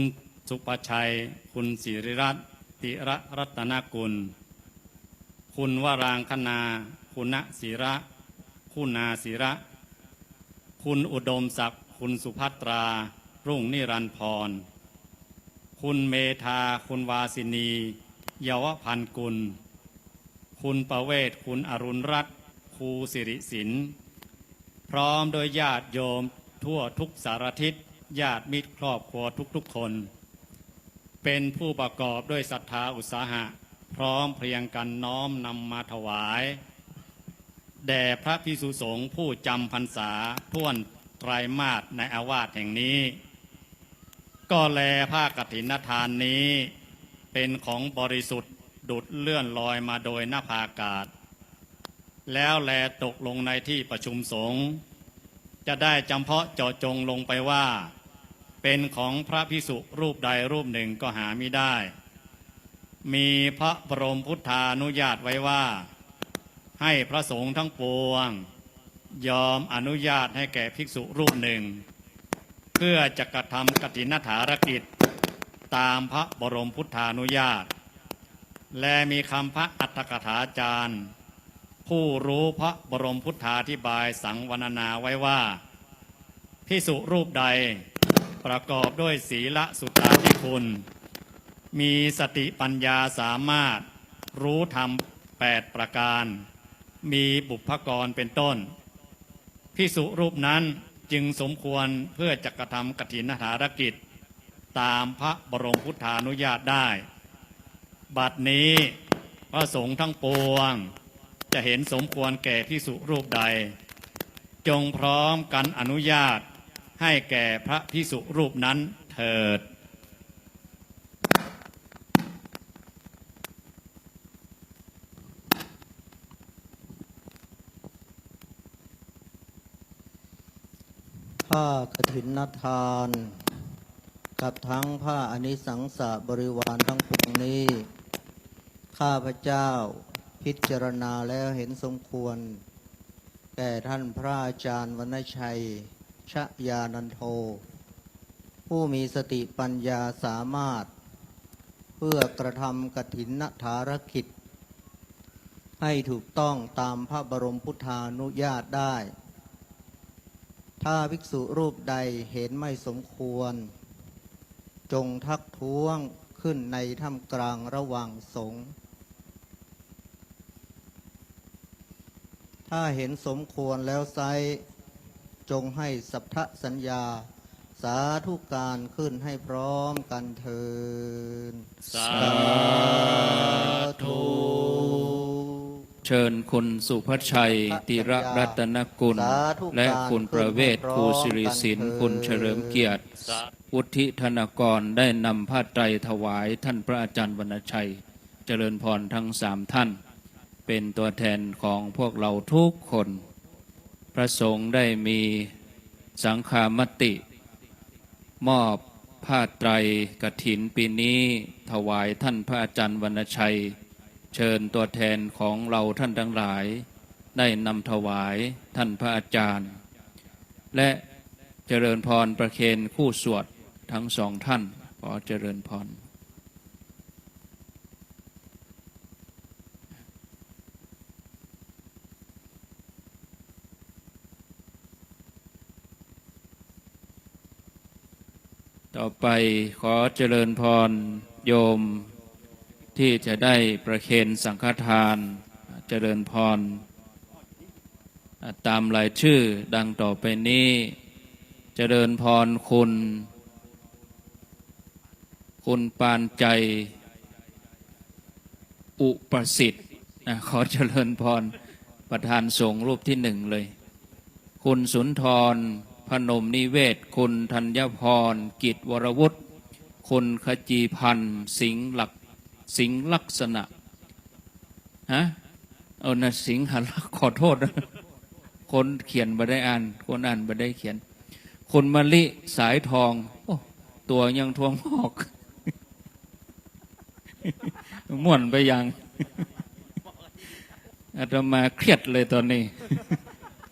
สุปชัยคุณศิริรัตน์ติระรัตนกุลคุณวรางคณาคุณศิระคุณาศิระคุณอุดมศักดิ์คุณสุภัตรารุ่งนิรันดร์พร คุณเมธาคุณวาสินีเยาวพันกุลคุณประเวศคุณอรุณรัตน์ครูสิริศิลป์พร้อมโดยญาติโยมทั่วทุกสารทิศญาติมิตรครอบครัวทุกๆคนเป็นผู้ประกอบด้วยศรัทธาอุตสาหะพร้อมเพรียงกันน้อมนำมาถวายแด่พระภิกษุสงฆ์ผู้จำพรรษาท่วนไตรมาสในอาวาสแห่งนี้ก็แลผ้ากฐินทานนี้เป็นของบริสุทธิ์ดุจเลื่อนลอยมาโดยนภาอากาศแล้วแลตกลงในที่ประชุมสงฆ์จะได้จำเพาะเจาะจงลงไปว่าเป็นของพระภิกษุรูปใดรูปหนึ่งก็หาไม่ได้มีพระบรมพุทธานุญาตไว้ว่าให้พระสงฆ์ทั้งปวงยอมอนุญาตให้แก่ภิกษุรูปหนึ่งเพื่อจะกระทำกฐินฐารกิจตามพระบรมพุทธานุญาตและมีคำพระอัตถกถาจารย์ผู้รู้พระบรมพุทธาธิบายสังวรณาไว้ว่าภิกษุรูปใดประกอบด้วยศีลสุตตาธิคุณมีสติปัญญาสามารถรู้ธรรม8ประการมีบุพกรเป็นต้นภิกษุรูปนั้นจึงสมควรเพื่อจะกระทำกฐินฐารกิจตามพระบรมพุทธานุญาตได้บัดนี้พระสงฆ์ทั้งปวงจะเห็นสมควรแก่ภิกษุรูปใดจงพร้อมกันอนุญาตให้แก่พระภิกษุรูปนั้นเถิดผ้ากฐินทานกับทั้งผ้าอนิสังสบริวารทั้งปวงนี้ข้าพเจ้าพิจารณาแล้วเห็นสมควรแก่ท่านพระอาจารย์วรรณชัยชยานันโทผู้มีสติปัญญาสามารถเพื่อกระทำกฐินฐารกิจให้ถูกต้องตามพระบรมพุทธานุญาตได้ถ้าภิกษุรูปใดเห็นไม่สมควรจงทักท้วงขึ้นในท่ามกลางระหว่างสงฆ์ถ้าเห็นสมควรแล้วไซจงให้สัพพสัญญาสาธุการขึ้นให้พร้อมกันเถิดสาธุเชิญคุณสุภชัยติระรัตนกุลและคุณประเวศครูสิริศิลป์คุณเฉลิมเกียรติวุฒิธนกรได้นำผ้าไตรถวายท่านพระอาจารย์วรรณชัยเจริญพรทั้ง3ท่านเป็นตัวแทนของพวกเราทุกคนพระสงฆ์ได้มีสังฆามติมอบผ้าไตรกฐินปีนี้ถวายท่านพระอาจารย์วรรณชัยเชิญตัวแทนของเราท่านทั้งหลายได้นำถวายท่านพระอาจารย์และเจริญพรประเคนคู่สวดทั้ง2ท่านขอเจริญพรต่อไปขอเจริญพรโยมที่จะได้ประเคนสังฆทานเจริญพรตามรายชื่อดังต่อไปนี้เจริญพรคุณปานใจอุประสิทธิ์ขอเจริญพรประธานสงฆ์รูปที่1เลยคุณสุนทรพนมนิเวศคุณธัญพรกิจวรวุฒิคุณขจีพันธ์สิงห์ลักษณะนะสิงห์ลักษณ์ขอโทษนะคนเขียนไม่ได้อ่านคนอ่านไม่ได้เขียนคุณมะลิสายทองตัวยังทวงหอกม่วนไปยังอาตมาเครียดเลยตอนนี้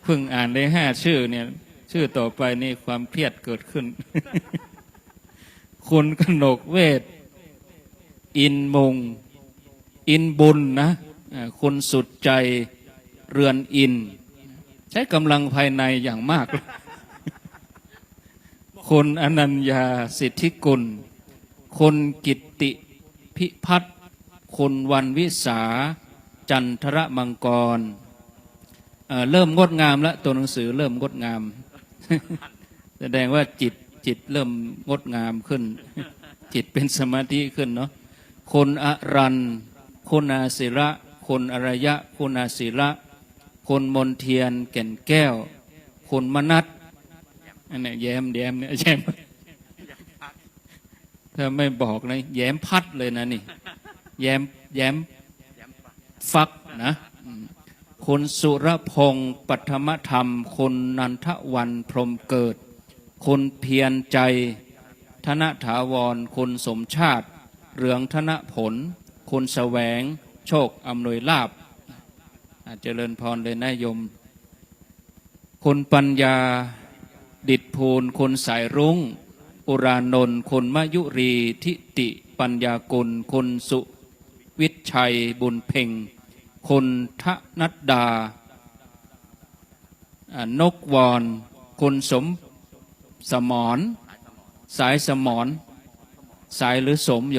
เพิ่งอ่านได้5ชื่อเนี่ยชื่อต่อไปนี่ความเครียดเกิดขึ้นคุณกนกเวทอินมงอินบุญนะคุณสุดใจเรือนอินใช้กำลังภายในอย่างมากคุณอนัญญาสิทธิกุล คนกิตติพิพัฒน์คนวันวิสาจันทรมังกรเริ่มงดงามแล้วตัวหนังสือเริ่มงดงาม แสดงว่าจิตเริ่มงดงามขึ้น จิตเป็นสมาธิขึ้นเนาะคนอรันคนอาศิระคนอรยะคนอาศิระคนมนเทียนแก่นแก้วคนมนัสอันนี้แย้มเนี่ยแย้มถ้าไม่บอกนะแย้มพัดเลยนะนี่แย้มฟักนะคนสุรพงศ์ปัทมธรรมคนนันทวันพรหมเกิดคนเพียรใจธนถาวรคนสมชาติเรืองธนผลคนแสวงโชคอำนวยลาภเจริญพรเลยนะโยมคนปัญญาดิษภูลคนสายรุ้งอุรานนท์คนมยุรีทิติปัญญากุลคนสุวิชัยบุญเพ่งคนทนัดดานกวอนคนสมสมรสายสมรสายหรือสมโ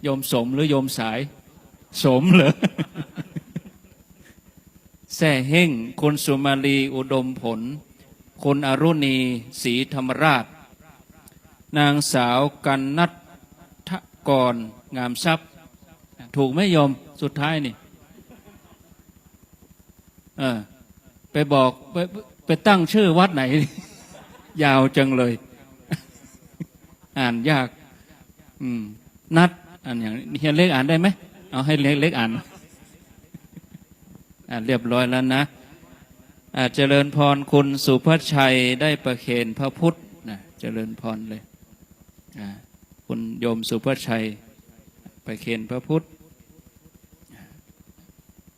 ยมสมหรือโยมสายสมเหรอ แซ่เฮ่งคนสุมาลีอุดมผลคนอรุณีศรีธรรมราชนางสาวกันนัททกรงามทรัพย์ถูกไหมโยมสุดท้ายนี่ไปบอกไปตั้งชื่อวัดไหน ยาวจังเลย อ่านยากนัดอ่านอย่างเฮียเล็กอ่านได้ไหมเอาให้เล็กอ่านเรียบร้อยแล้วนะเจริญพรคุณสุภชัยได้ประเคนพระพุทธนะเจริญพรเลยคุณโยมสุภชัยประเคนพระพุทธ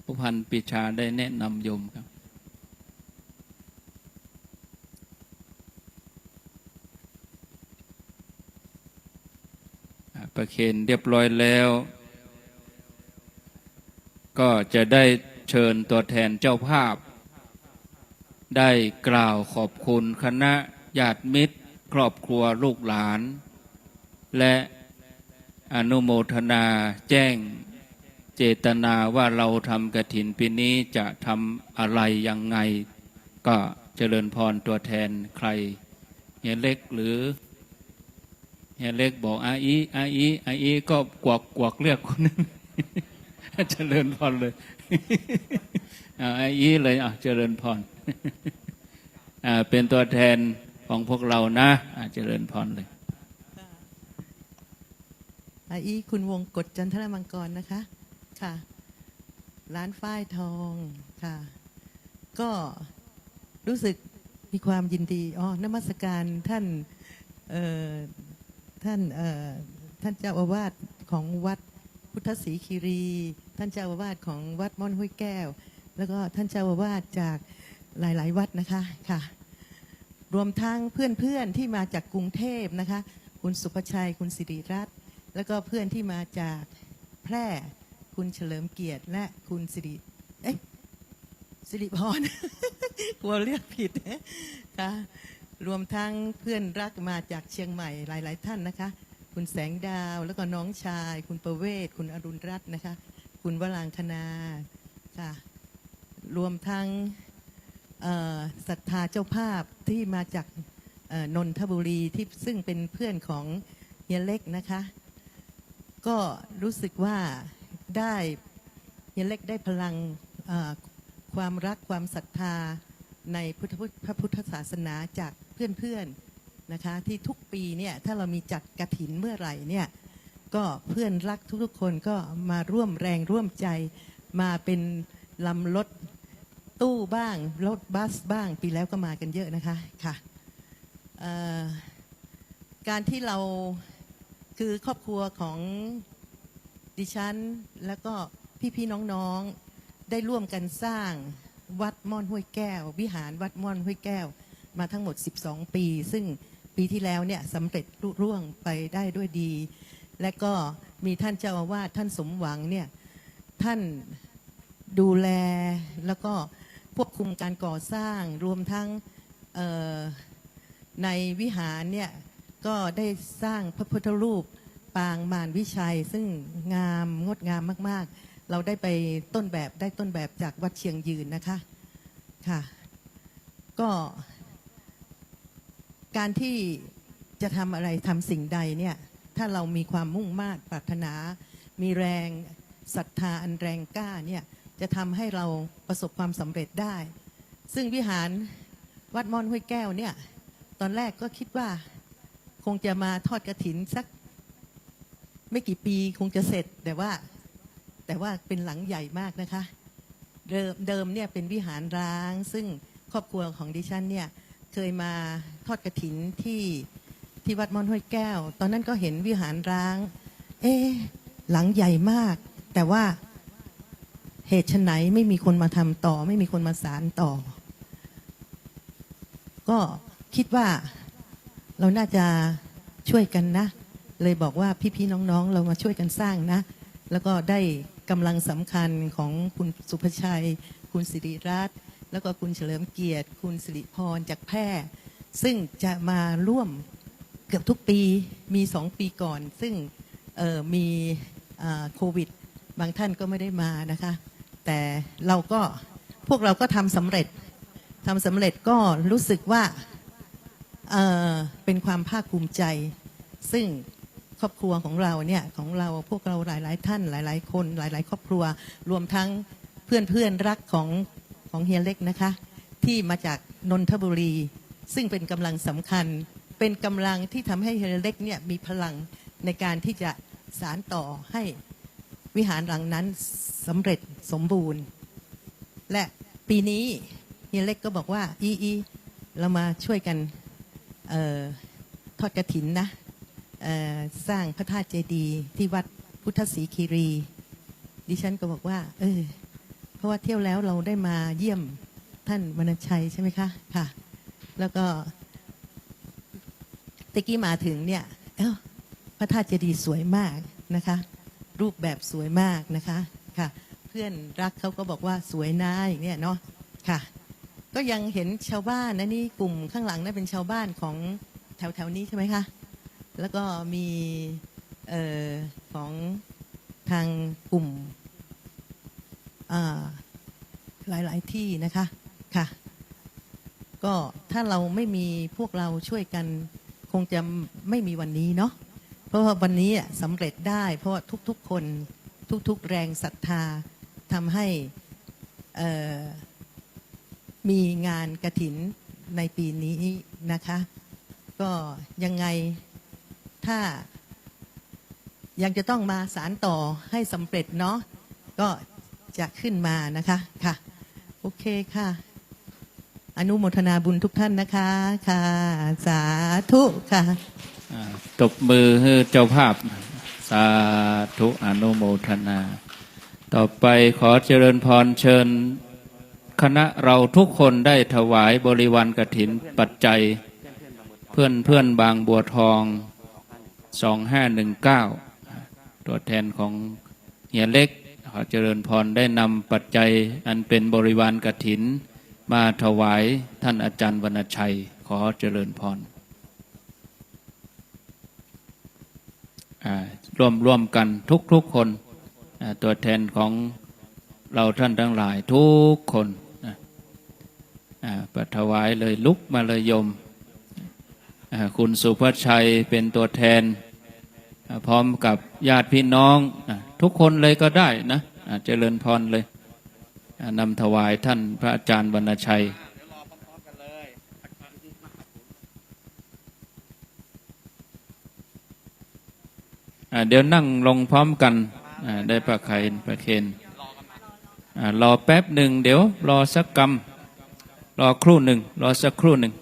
ผู้พันปิชาได้แนะนำโยมครับประเคนเรียบร้อยแล้วก็จะได้เชิญตัวแทนเจ้าภาพได้กล่าวขอบคุณคณะญาติมิตรครอบครัวลูกหลานและอนุโมทนาแจ้งเจตนาว่าเราทำกฐินปีนี้จะทำอะไรยังไงก็เจริญพรตัวแทนใครเฮียเล็กหรือเฮียเล็กบอกอาอีก็กวักเรียกคนนั้น เจริญพรเลย อาอีเลยเจริญพร เป็นตัวแทนของพวกเรานะเจริญพรเลยอาอีคุณวงกฎจันทรมังกรนะคะค่ะร้านฝ้ายทองค่ะก็รู้สึกมีความยินดีนมัสการท่านท่านเจ้าอาวาสของวัดพุทธศรีคีรีท่านเจ้าอาวาสของวัดม่อนห้วยแก้วแล้วก็ท่านเจ้าอาวาสจากหลายๆวัดนะคะค่ะรวมทั้งเพื่อนๆที่มาจากกรุงเทพนะคะคุณสุภชัยคุณสิริรัตน์แล้วก็เพื่อนที่มาจากแพร่คุณเฉลิมเกียรติและคุณสิริพร กลัวเรียกผิดค่ะรวมทั้งเพื่อนรักมาจากเชียงใหม่หลายๆท่านนะคะคุณแสงดาวแล้วก็น้องชายคุณประเวศคุณอรุณรัตน์นะคะคุณวรางคณาค่ะรวมทั้งศรัทธาเจ้าภาพที่มาจากนนทบุรีที่ซึ่งเป็นเพื่อนของเฮียเล็กนะคะก็รู้สึกว่าได้เฮียเล็กได้พลังความรักความศรัทธาในพระพุทธศาสนาจากเพื่อนๆนะคะที่ทุกปีเนี่ยถ้าเรามีจัดกฐินเมื่อไหร่เนี่ยก็เพื่อนรักทุกๆคนก็มาร่วมแรงร่วมใจมาเป็นลำรถตู้บ้างรถบัสบ้างปีแล้วก็มากันเยอะนะคะค่ะการที่เราคือครอบครัวของดิฉันแล้วก็พี่ๆน้องๆได้ร่วมกันสร้างวัดม่อนห้วยแก้ววิหารวัดม่อนห้วยแก้วมาทั้งหมด12ปีซึ่งปีที่แล้วเนี่ยสำเร็จลุล่วงไปได้ด้วยดีและก็มีท่านเจ้าอาวาสท่านสมหวังเนี่ยท่านดูแลแล้วก็ควบคุมการก่อสร้างรวมทั้งในวิหารเนี่ยก็ได้สร้างพระพุทธรูป ปางมารวิชัยซึ่งงามงดงามมากๆ เราได้ไปต้นแบบจากวัดเชียงยืนนะคะค่ะก็การที่จะทำอะไรทำสิ่งใดเนี่ยถ้าเรามีความมุ่งมา่ปรารถนามีแรงศรัทธาอันแรงกล้าเนี่ยจะทำให้เราประสบความสำเร็จได้ซึ่งวิหารวัดม่อนห้วยแก้วเนี่ยตอนแรกก็คิดว่าคงจะมาทอดกฐินสักไม่กี่ปีคงจะเสร็จแต่ว่าเป็นหลังใหญ่มากนะคะเดิมเนี่ยเป็นวิหารร้างซึ่งครอบครัวของดิฉันเนี่ยเคยมาทอดกฐินที่วัดม่อนห้วยแก้วตอนนั้นก็เห็นวิหารร้างหลังใหญ่มากแต่ว่าเหตุไฉนไม่มีคนมาทำต่อไม่มีคนมาสานต่อก็คิดว่าเราน่าจะช่วยกันนะเลยบอกว่าพี่ๆน้องๆเรามาช่วยกันสร้างนะแล้วก็ได้กำลังสำคัญของคุณสุภชัยคุณสิริรัตน์แล้วก็คุณเฉลิมเกียรติคุณสิริพรจากแพร่ซึ่งจะมาร่วมเกือบทุกปีมี2 ปีก่อนซึ่งมีโควิดบางท่านก็ไม่ได้มานะคะแต่พวกเราก็ทำสำเร็จก็รู้สึกว่าเป็นความภาคภูมิใจซึ่งครอบครัวของเราเนี่ยพวกเราหลายๆท่านหลายๆคนหลายๆครอบครัวรวมทั้งเพื่อนรักของเฮียเล็กนะคะที่มาจากนนทบุรีซึ่งเป็นกำลังสำคัญเป็นกำลังที่ทำให้เฮียเล็กเนี่ยมีพลังในการที่จะสานต่อให้วิหารหลังนั้นสำเร็จสมบูรณ์และปีนี้เฮียเล็กก็บอกว่าเรามาช่วยกันทอดกฐินนะสร้างพระธาตุเจดีย์ที่วัดพุทธศรีคีรีดิฉันก็บอกว่าเพราะว่าเที่ยวแล้วเราได้มาเยี่ยมท่านวรรณชัยใช่ไหมคะค่ะแล้วก็ตะกี้มาถึงเนี่ยพระธาตุเจดีย์สวยมากนะคะรูปแบบสวยมากนะคะค่ะเพื่อนรักเขาก็บอกว่าสวยนะอย่างเนี้ยเนาะค่ะก็ยังเห็นชาวบ้านนะนี่กลุ่มข้างหลังนั่นเป็นชาวบ้านของแถวนี้ใช่ไหมคะแล้วก็มีของทางกลุ่มหลายๆที่นะคะค่ะก็ถ้าเราไม่มีพวกเราช่วยกันคงจะไม่มีวันนี้เนาะเพราะว่าวันนี้สำเร็จได้เพราะว่าทุกๆคนทุกๆแรงศรัทธาทำให้มีงานกฐินในปีนี้นะคะก็ยังไงถ้ายังจะต้องมาสานต่อให้สำเร็จเนาะก็จะขึ้นมานะคะค่ะโอเคค่ะอนุโมทนาบุญทุกท่านนะคะค่ะสาธุค่ะตบมือให้เจ้าภาพสาธุอนุโมทนาต่อไปขอเจริญพรเชิญคณะเราทุกคนได้ถวายบริวารกฐินปัจจัยเพื่อนบางบัวทอง2519ตัวแทนของเฮียเล็กขอเจริญพรได้นำปัจจัยอันเป็นบริวารกฐินมาถวายท่านอาจารย์วรรณชัยขอเจริญพรร่วมกันทุกคนตัวแทนของเราท่านทั้งหลายทุกคนประถวายเลยลุกมาเลยโยมคุณสุภชัยเป็นตัวแทนพร้อมกับญาติพี่น้องทุกคนเลยก็ได้นะเจริญพรเลยนำถวายท่านพระอาจารย์วรรณชัยเดี๋ยวนั่งลงพร้อมกันได้ประเคนรอแป๊บหนึ่งเดี๋ยวรอสักกำรอครู่หนึ่งรอสักครู่หนึ่ง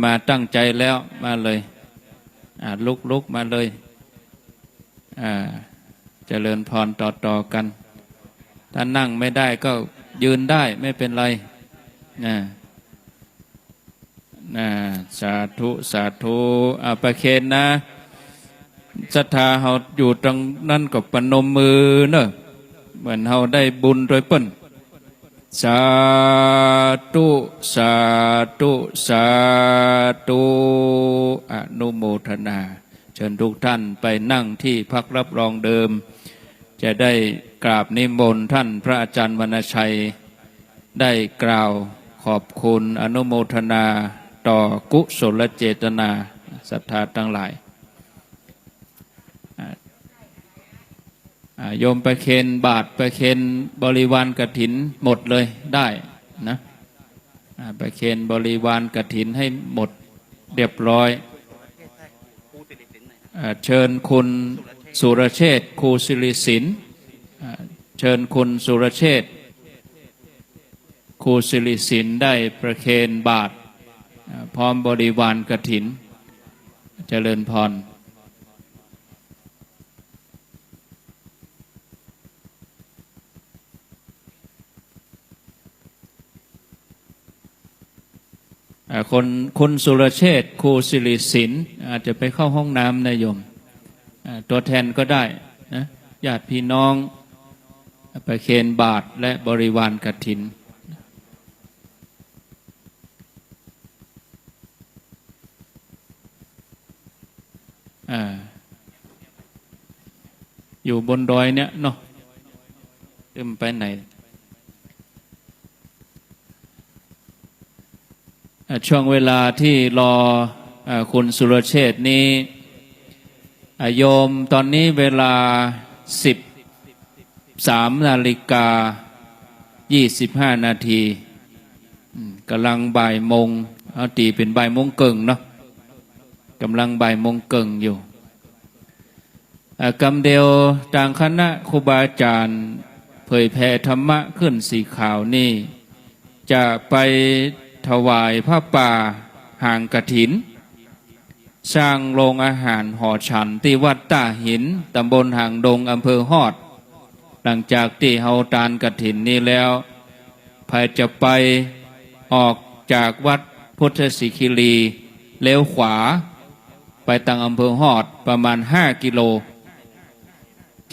มาตั้งใจแล้วมาเลยลุกมาเลยเจริญพรต่อกันถ้านั่งไม่ได้ก็ยืนได้ไม่เป็นไรสาธุประเคนนะศรัทธาเราอยู่ตรงนั้นก็ปนมมือเนอะเหมือนเราได้บุญโดยเปิ้นสาธุอนุโมทนา เชิญทุกท่านไปนั่งที่พักรับรองเดิมจะได้กราบนิมนต์ท่านพระอาจารย์วรรณชัยได้กล่าวขอบคุณอนุโมทนาต่อกุศลเจตนาศรัทธาทั้งหลายโยมไปเคนบาทไปเคนบริวารกฐินหมดเลยได้นะไปเคนบริวารกฐินให้หมดเรียบร้อยเชิญคุณสุรเชษฐ์ครูศิริศิลป์เชิญคุณสุรเชษฐ์ครูศิริศิลป์ได้ประเคนบาทพร้อมบริวารกฐินเจริญพรคนสุรเชษฐ์ครูศิริศิลป์อาจจะไปเข้าห้องน้ำนะโยมตัวแทนก็ได้นะญาติพี่น้องไปเคนบาทและบริวารกฐินอยู่บนดอยเนี่ยเนาะไปไหนช่วงเวลาที่รอคุณสุรเชษฐ์นี้โยมตอนนี้เวลา13:25 นาทีกำลังบ่ายโมงเอาตีเป็นบ่ายโมงเกิงเนาะกำลังบ่ายโมงเกิงอยู่กำเดียวทางคณะครูบาอาจารย์เผยแผ่ธรรมะขึ้นสีขาวนี่จะไปถวายผ้าป่าหางกฐินสร้างโรงอาหารหอฉันที่วัดตาหินตำบลหางดงอำเภอฮอดหลังจากที่เฮาตานกฐินนี้แล้วภายจะไปออกจากวัดพุทธศิคิรีเลี้ยวขวาไปทางอำเภอฮอดประมาณ5 กิโล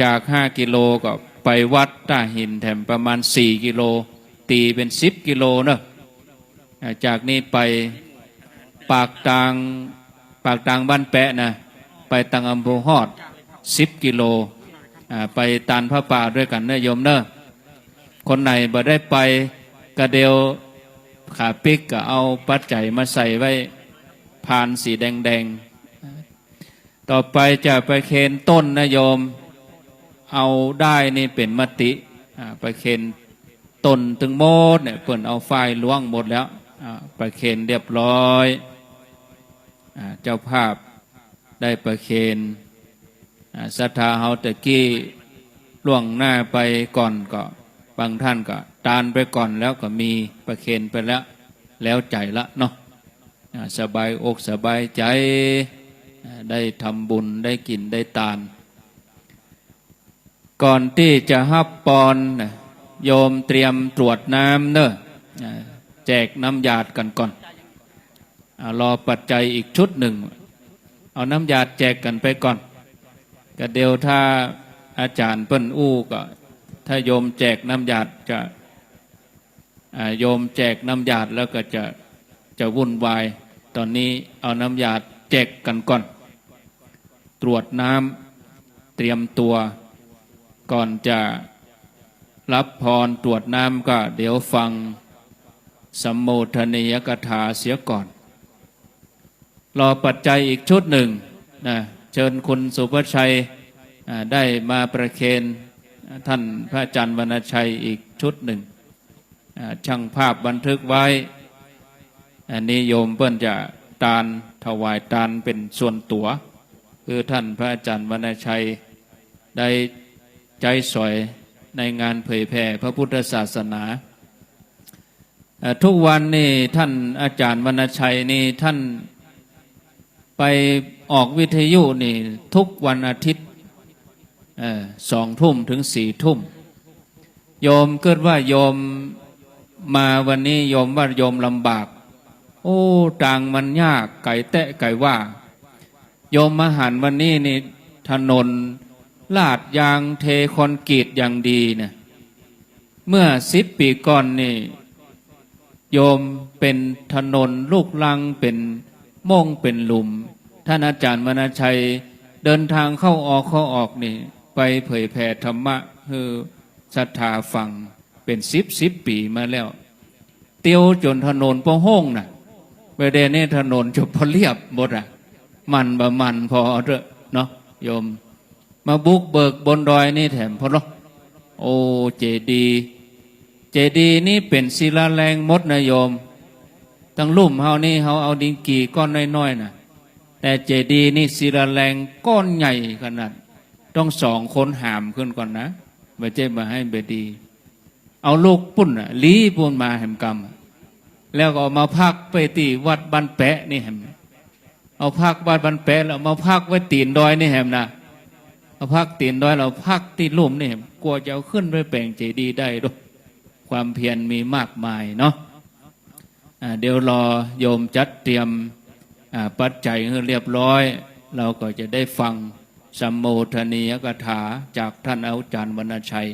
จาก5 กิโลก็ไปวัดตาหินแถมประมาณ4 กิโลตีเป็น10 กิโลเนอะจากนี้ไปปากทางบ้านแปะนะไปทางอำเภอฮอด10 กิโลไปตานพระป่าด้วยกันเนอะโยมเนอะคนไหนบ่ได้ไปกระเดียวขาปิกก็เอาปัจจัยมาใส่ไว้พานสีแดงๆต่อไปจะไปเคนต้นนะโยมเอาได้นี่เป็นมติไปเคนต้นตึงโมดเนี่ยเพิ่นเอาไฟล้วงหมดแล้วไปเคนเรียบร้อยเจ้าภาพได้ประเคนศรัทธาเฮาตะกี้ล่วงหน้าไปก่อนก็บางท่านก็ตานไปก่อนแล้วก็มีประเคนไปแล้วใจละเนาะสบายอกสบายใจได้ทำบุญได้กินได้ทานก่อนที่จะฮับปอนโยมเตรียมตรวจน้ำเนอะแจกน้ำยาดกันก่อนรอปัจจัยอีกชุดหนึ่งเอาน้ำยาดแจกกันไปก่อนก็เดี๋ยวถ้าอาจารย์เปิ้นอู้ก็ถ้าโยมแจกน้ำยาดจะโยมแจกน้ำยาดแล้วก็จะวุ่นวายตอนนี้เอาน้ำยาดแจกกันก่อนตรวจน้ำเตรียมตัวก่อนจะรับพรตรวจน้ำก็เดี๋ยวฟังสัมโมทนียกถาเสียก่อนรอปัจจัยอีกชุดหนึ่งนะเชิญคุณสุภชัยได้มาประเคนท่านพระอาจารย์วรรณชัยอีกชุดหนึ่งช่างภาพบันทึกไว้อันนี้โยมเปิ้นจะทานถวายทานเป็นส่วนตัวคือท่านพระอาจารย์วรรณชัยได้ใจสอยในงานเผยแผ่พระพุทธศาสนาทุกวันนี่ท่านอาจารย์วรรณชัยนี่ท่านไปออกวิทยุนี่ทุกวันอาทิตย์2 ทุ่มถึง4 ทุ่มโยมเกิดว่าโยมมาวันนี้โยมว่าโยมลำบากโอ้ต่างมันยากไก่แตะไก่ว่าโยมมาหันวันนี้นี่ถนนลาดยางเทคอนกรีตอย่างดีเนี่ยเมื่อ10 ปีก่อนนี่โยมเป็นถนนลูกลังเป็นม่งเป็นหลุมท่านอาจารย์วรรณชัย เดินทางเข้าออกนี่ไปเผยแผ่ธรรมะคือศรัทธาฟังเป็น10 ปีมาแล้วเตียวจนถนนพอห้องน่ะไปเดนนี่ถนนจะพอเรียบหมดอ่ะมันพอเถอะเนาะโยมมาบุกเบิกบนดอยนี่แถมพอเนาะโอ้เจดีนี่เป็นศิลาแรงมดนะโยมทั้งลุ่มเฮานี่เฮาเอาดินกี่ก้อนน้อยๆน่ะแต่เจดีนี่ศิลาแรงก้อนใหญ่ขนาดต้อง2 คนหามขึ้นก่อนนะไม่ใช่มาให้เบดีเอาลูกปุ่นอ่ะลีปุ่นมาแหมกรรมแล้วก็เอามาพักไปที่วัดบ้านแปะนี่แหมเอาพักวัดบ้านแปะแล้วมาพักไว้ตีนดอยนี่แหมนะเอาพักตีนดอยเราพักที่ลุ่มนี่แหมกลัวจะเอาขึ้นไปแปลงเจดีได้ด้วยความเพียรมีมากมายเนาะเดี๋ยวรอโยมจัดเตรียมปัจจัยให้เรียบร้อยเราก็จะได้ฟังสัมโมทนียกถาจากท่านอาจารย์วรรณชัย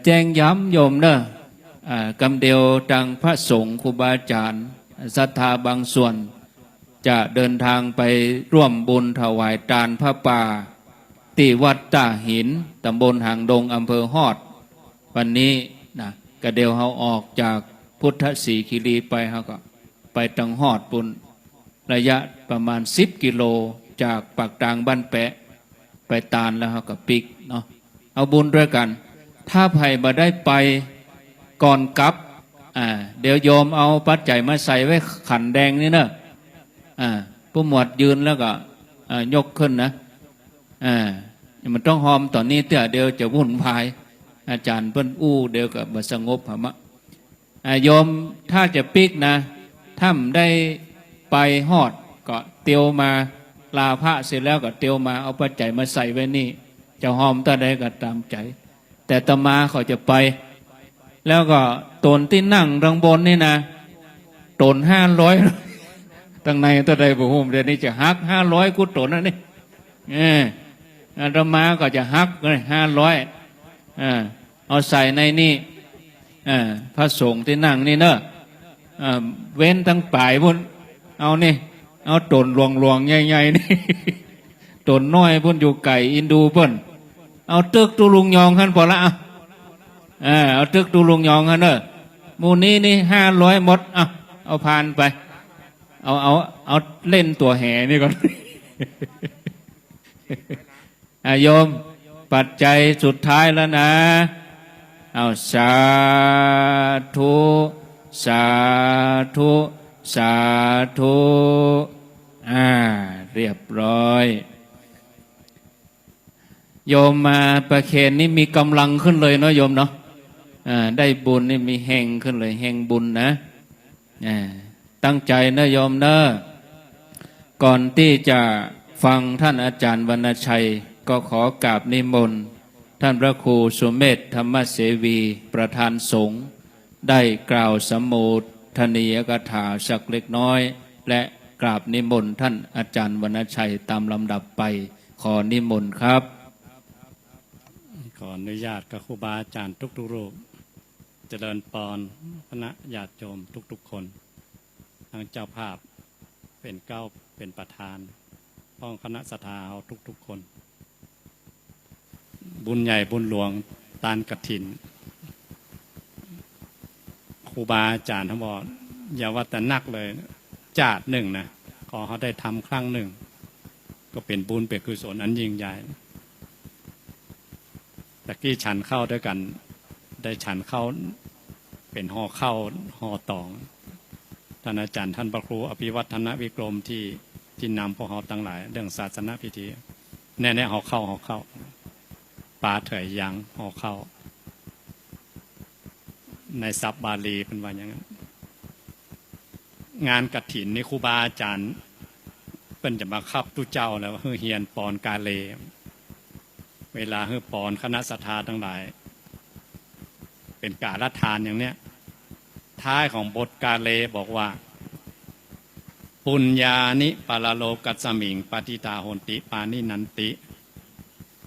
แจ้งย้ำโยมเนอะกำเดียวทางพระสงฆ์ครูบาอาจารย์ศรัทธาบางส่วนจะเดินทางไปร่วมบุญถวายทานพระป่าที่วัดตาหินตำบลหางดงอำเภอฮอดวันนี้นะกระเดียวเขาออกจากพุทธศรีคีรีไปเขาก็ไปตังฮอดปุ่นระยะประมาณ10 กิโลจากปากทางบ้านแปะไปตาลแล้วเขาก็ปิกเนาะเอาบุญด้วยกันถ้าไผ่มาได้ไปก่อนกลับเดี๋ยวโยมเอาปัจจัยมาใส่ไว้ขันแดงนี่เนอะผู้หมวดยืนแล้วก็ยกขึ้นนะมันต้องหอมตอนนี้เดี๋ยวจะวุ่นวายอาจารย์เพิ่นเดี๋ยวก็บ่สงบหมะโยมถ้าจะปิกนะถ้าได้ไปฮอดก็เตียวมาลาพระเสร็จแล้วก็เตียวมาเอาปัจจัยมาใส่ไว้นี่จะหอมต่อใดก็ตามใจแต่ตมาเขาจะไปแล้วก็ตนที่นั่งรังบนนี่นะตน500ตั้งในต่อใดบ่ฮู้เดี๋ยวนี้จะหัก500กูตนนั่นนี่อาตมาก็จะหักเลย500เอาใส่ในนี่พระสงฆ์ที่นั่งนี่เนอะเว้นทั้งป่ายพุ่นเอานี่เอาตนหลวงๆใหญ่ๆนี่ตนน้อยพุ่นอยู่ไก่อินดูพุ่นเอาตึกตุลุงยองขันพอละเอาตึกตุลุงยองขันเนอะมูนี้นี่500หมดเอาผ่านไปเอาเล่นตัวแห่นี่ก่อนโยมปัจจัยสุดท้ายแล้วนะเอาสาธุสาธุสาธุเรียบร้อยโยมมาประเคนนี่มีกำลังขึ้นเลยเนาะโยมเนาะได้บุญนี่มีแห่งขึ้นเลยแห่งบุญนะตั้งใจนะโยมเนอะก่อนที่จะฟังท่านอาจารย์วรรณชัยก็ขอกราบนิมนต์ท่านพระครูสุเมธธรรมเสวีประธานสงฆ์ได้กล่าวสัมโมทนียกถาสักเล็กน้อยและกราบนิมนต์ท่านอาจารย์วรรณชัยตามลำดับไปขอนิมนต์ครับขออนุญาตกับครูบาอาจารย์ทุกๆรูปเจริญพรคณะญาติโยมทุกๆคนทางเจ้าภาพเป็นเก้าเป็นประธานพ้องคณะศรัทธาเราทุกๆคนบุญใหญ่บุญหลวงตานกฐินครูบาอาจารย์ทั้งหมดอย่าว่าแต่นักเลยจาดหนึ่งนะขอเขาได้ทำครั้งหนึ่งก็เป็นบุญเป็นกุศลอันยิ่งใหญ่ตะกี้ฉันเข้าด้วยกันได้ฉันเข้าเป็นห่อเข้าห่อตองท่านอาจารย์ท่านพระครูอภิวัฒนวิกรมที่นำพวกเราทั้งหลายเรื่องศาสนาพิธีแน่ๆห่อเข้าปลาเถยยังห่อเข้าในศัพท์บาลีเป็นว่าอย่างนั้นงานกฐินนี่ครูบาอาจารย์เป็นจะมาคับตุเจ้าแล้วเฮือเฮียนปอนกาเลเวลาเฮือปอนคณะศรัทธาทั้งหลายเป็นกาลทานอย่างเนี้ยท้ายของบทกาเลบอกว่าปุญญานิปาลโลกัสสมิงปฏิตาโหนติปานินันติ